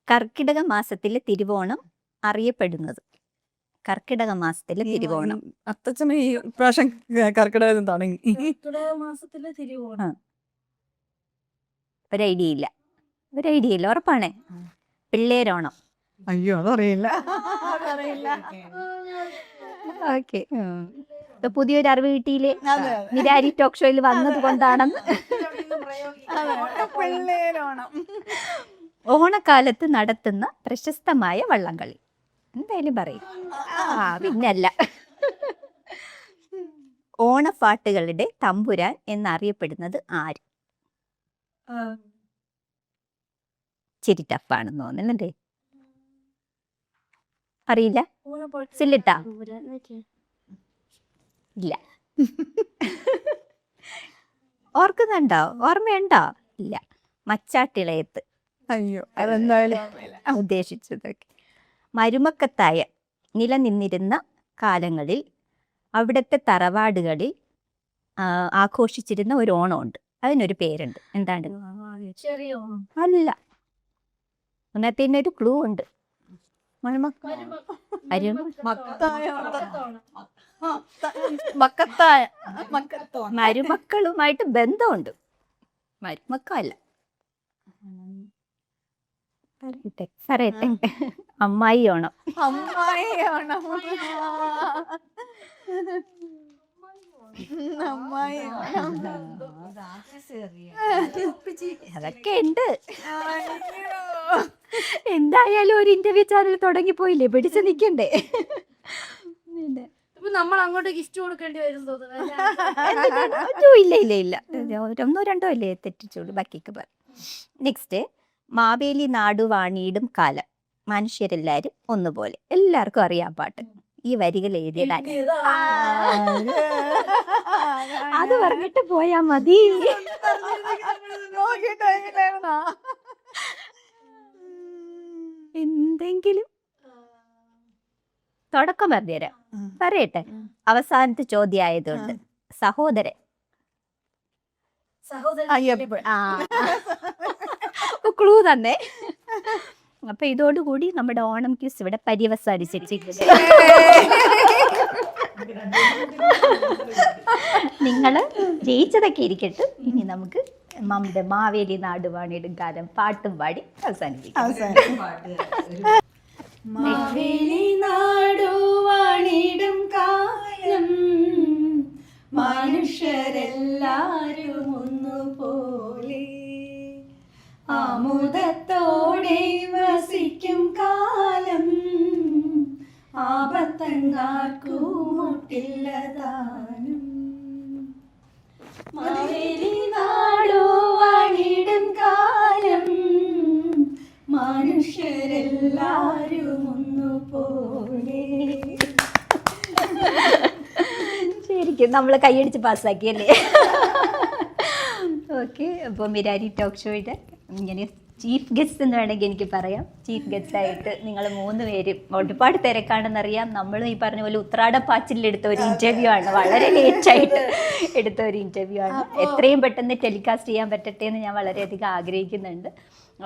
കർക്കിടക മാസത്തിലെ തിരുവോണം അറിയപ്പെടുന്നത്. കർക്കിടക മാസത്തിലെ തിരുവോണം. അത്തച്ഛന് ഈ പ്രാവശ്യം കർക്കിടകം തുടങ്ങി. മാസത്തിലെ തിരുവോണം ഒരു ഐഡിയ ഇല്ല, ഉറപ്പാണേ. പിള്ളേരോണം. അയ്യോ, അതറിയില്ല. ഓക്കെ, പുതിയൊരു അറിവ് കിട്ടിയില്ലേ, നിരാരി ടോക്ക് ഷോയിൽ വന്നത് കൊണ്ടാണെന്ന്. ഓണക്കാലത്ത് നടത്തുന്ന പ്രശസ്തമായ വള്ളംകളി. എന്തായാലും പറയും. പിന്നല്ല, ഓണപ്പാട്ടുകളുടെ തമ്പുരാൻ എന്നറിയപ്പെടുന്നത് ആര്? ഇച്ചിരി ടഫാണെന്ന് തോന്നുന്നുണ്ടേ. അറിയില്ല? സില്ലിട്ടാ? ഇല്ല. ഓർക്കുന്നുണ്ടോ? ഓർമ്മയുണ്ടോ? ഇല്ല. മച്ചാട്ടിളയത്ത്. അയ്യോ, അതെന്തായാലും ഉദ്ദേശിച്ചതൊക്കെ. മരുമക്കത്തായ നിലനിന്നിരുന്ന കാലങ്ങളിൽ അവിടുത്തെ തറവാടുകളിൽ ആഘോഷിച്ചിരുന്ന ഒരു ഓണമുണ്ട്. അതിനൊരു പേരുണ്ട്. എന്താണ്? അല്ല, അതിന് ഒരു ക്ലൂ ഉണ്ട്. മരുമക്കളുമായിട്ട് ബന്ധമുണ്ട്. മരുമക്കല്ല, പറയട്ടെ. അമ്മായി ഓണം. അതൊക്കെ ഉണ്ട്. എന്തായാലും ഒരു ഇന്റർവ്യൂ ചാനൽ തുടങ്ങിപ്പോയില്ലേ, പിടിച്ചു നിക്കണ്ടേ. നമ്മൾ അങ്ങോട്ട് ഗിഫ്റ്റ് കൊടുക്കേണ്ടി വരും തോന്നുന്നു. ഇല്ല, ഒന്നോ രണ്ടോ അല്ലേ തെറ്റിച്ചോളൂ, ബാക്കിയൊക്കെ പറ. നെക്സ്റ്റ്, മാവേലി നാടുവാണിയിടും കാലം, മനുഷ്യരെല്ലാരും ഒന്നുപോലെ. എല്ലാവർക്കും അറിയാം പാട്ട്. ഈ വരികൾ എഴുതിയതാ. അത് പറഞ്ഞിട്ട് പോയാ മതി. എന്തെങ്കിലും തുടക്കം പറഞ്ഞുതരാം. പറയട്ടെ, അവസാനത്തെ ചോദ്യം ആയതുകൊണ്ട്. സഹോദരൻ. ക്ലൂ തന്നെ. അപ്പൊ ഇതോടുകൂടി നമ്മുടെ ഓണം ക്യൂസ് ഇവിടെ പര്യവസാനിച്ചിരിക്കുന്നു. നിങ്ങള് ജയിച്ചതൊക്കെ ഇരിക്കട്ടെ. ഇനി നമുക്ക് നമ്മുടെ മാവേലി നാടുവാണിടും കാലം പാട്ടും പാടി അവസാനിപ്പിക്കാം. മാവേലി നാടുവാണിടും കാലം മനുഷ്യരെല്ലാരും ഒന്നുപോലെ ആമുദത്തോടെ വസിക്കും കാലം ആപത്തങ്ങാർക്കുമൊട്ടില്ലതാനും മാവേലി നാടുവാണിടും കാലം മനുഷ്യരെല്ലാരും ഒന്നുപോലെ. ശരിക്കും നമ്മൾ കൈയടിച്ച് പാസ്സാക്കിയല്ലേ? ഓക്കെ, അപ്പോൾ മിരാരി ടോക്ക് ഷോയുടെ ഇങ്ങനെ ചീഫ് ഗസ്റ്റ് എന്ന് വേണമെങ്കിൽ എനിക്ക് പറയാം. ചീഫ് ഗസ്റ്റായിട്ട് നിങ്ങൾ 3 പേരും ഒരുപാട് തിരക്കാണെന്നറിയാം. നമ്മൾ ഈ പറഞ്ഞ പോലെ ഉത്രാടപ്പാച്ചിലെടുത്ത ഒരു ഇൻ്റർവ്യൂ ആണ്, വളരെ ലേറ്റായിട്ട് എടുത്ത ഒരു ഇൻ്റർവ്യൂ ആണ്. എത്രയും പെട്ടെന്ന് ടെലികാസ്റ്റ് ചെയ്യാൻ പറ്റട്ടെ എന്ന് ഞാൻ വളരെയധികം ആഗ്രഹിക്കുന്നുണ്ട്.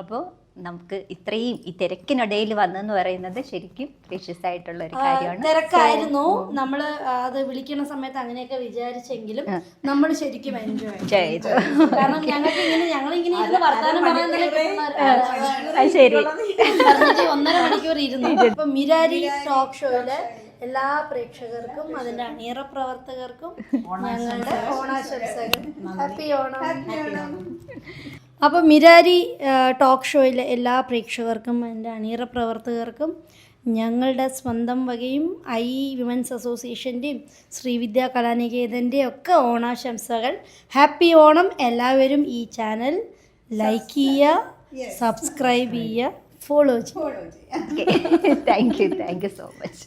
അപ്പോൾ നമുക്ക് ഇത്രയും ഈ തിരക്കിനിടയിൽ വന്നെന്ന് പറയുന്നത് ശരിക്കും പ്രഷ്യസ് ആയിട്ടുള്ള ഒരു കാര്യമാണ്. തിരക്കായിരുന്നു, നമ്മള് അത് വിളിക്കുന്ന സമയത്ത് അങ്ങനെയൊക്കെ വിചാരിച്ചെങ്കിലും നമ്മൾ ശരിക്കും എൻജോയ് ചെയ്തു. കാരണം ഞങ്ങളിങ്ങനെ ഇരുന്ന് വർത്താനം പറയാൻ ശരി 1.5 മണിക്കൂർ ഇരുന്നു. അപ്പൊ മിരാരി ടോക്ക് ഷോയിലെ എല്ലാ പ്രേക്ഷകർക്കും അതിന്റെ അണിയറ പ്രവർത്തകർക്കും ഞങ്ങളുടെ ഓണാശംസകൾ. ഹാപ്പി ഓണം. അപ്പോൾ മിരാരി ടോക്ക് ഷോയിലെ എല്ലാ പ്രേക്ഷകർക്കും എൻ്റെ അണിയറ പ്രവർത്തകർക്കും ഞങ്ങളുടെ സ്വന്തം വകയും വിമൻസ് അസോസിയേഷൻ്റെയും ശ്രീവിദ്യാ കലാനികേതൻ്റെയും ഒക്കെ ഓണാശംസകൾ. ഹാപ്പി ഓണം. എല്ലാവരും ഈ ചാനൽ ലൈക്ക് ചെയ്യുക, സബ്സ്ക്രൈബ് ചെയ്യുക, ഫോളോ ചെയ്യുക. Thank you so much.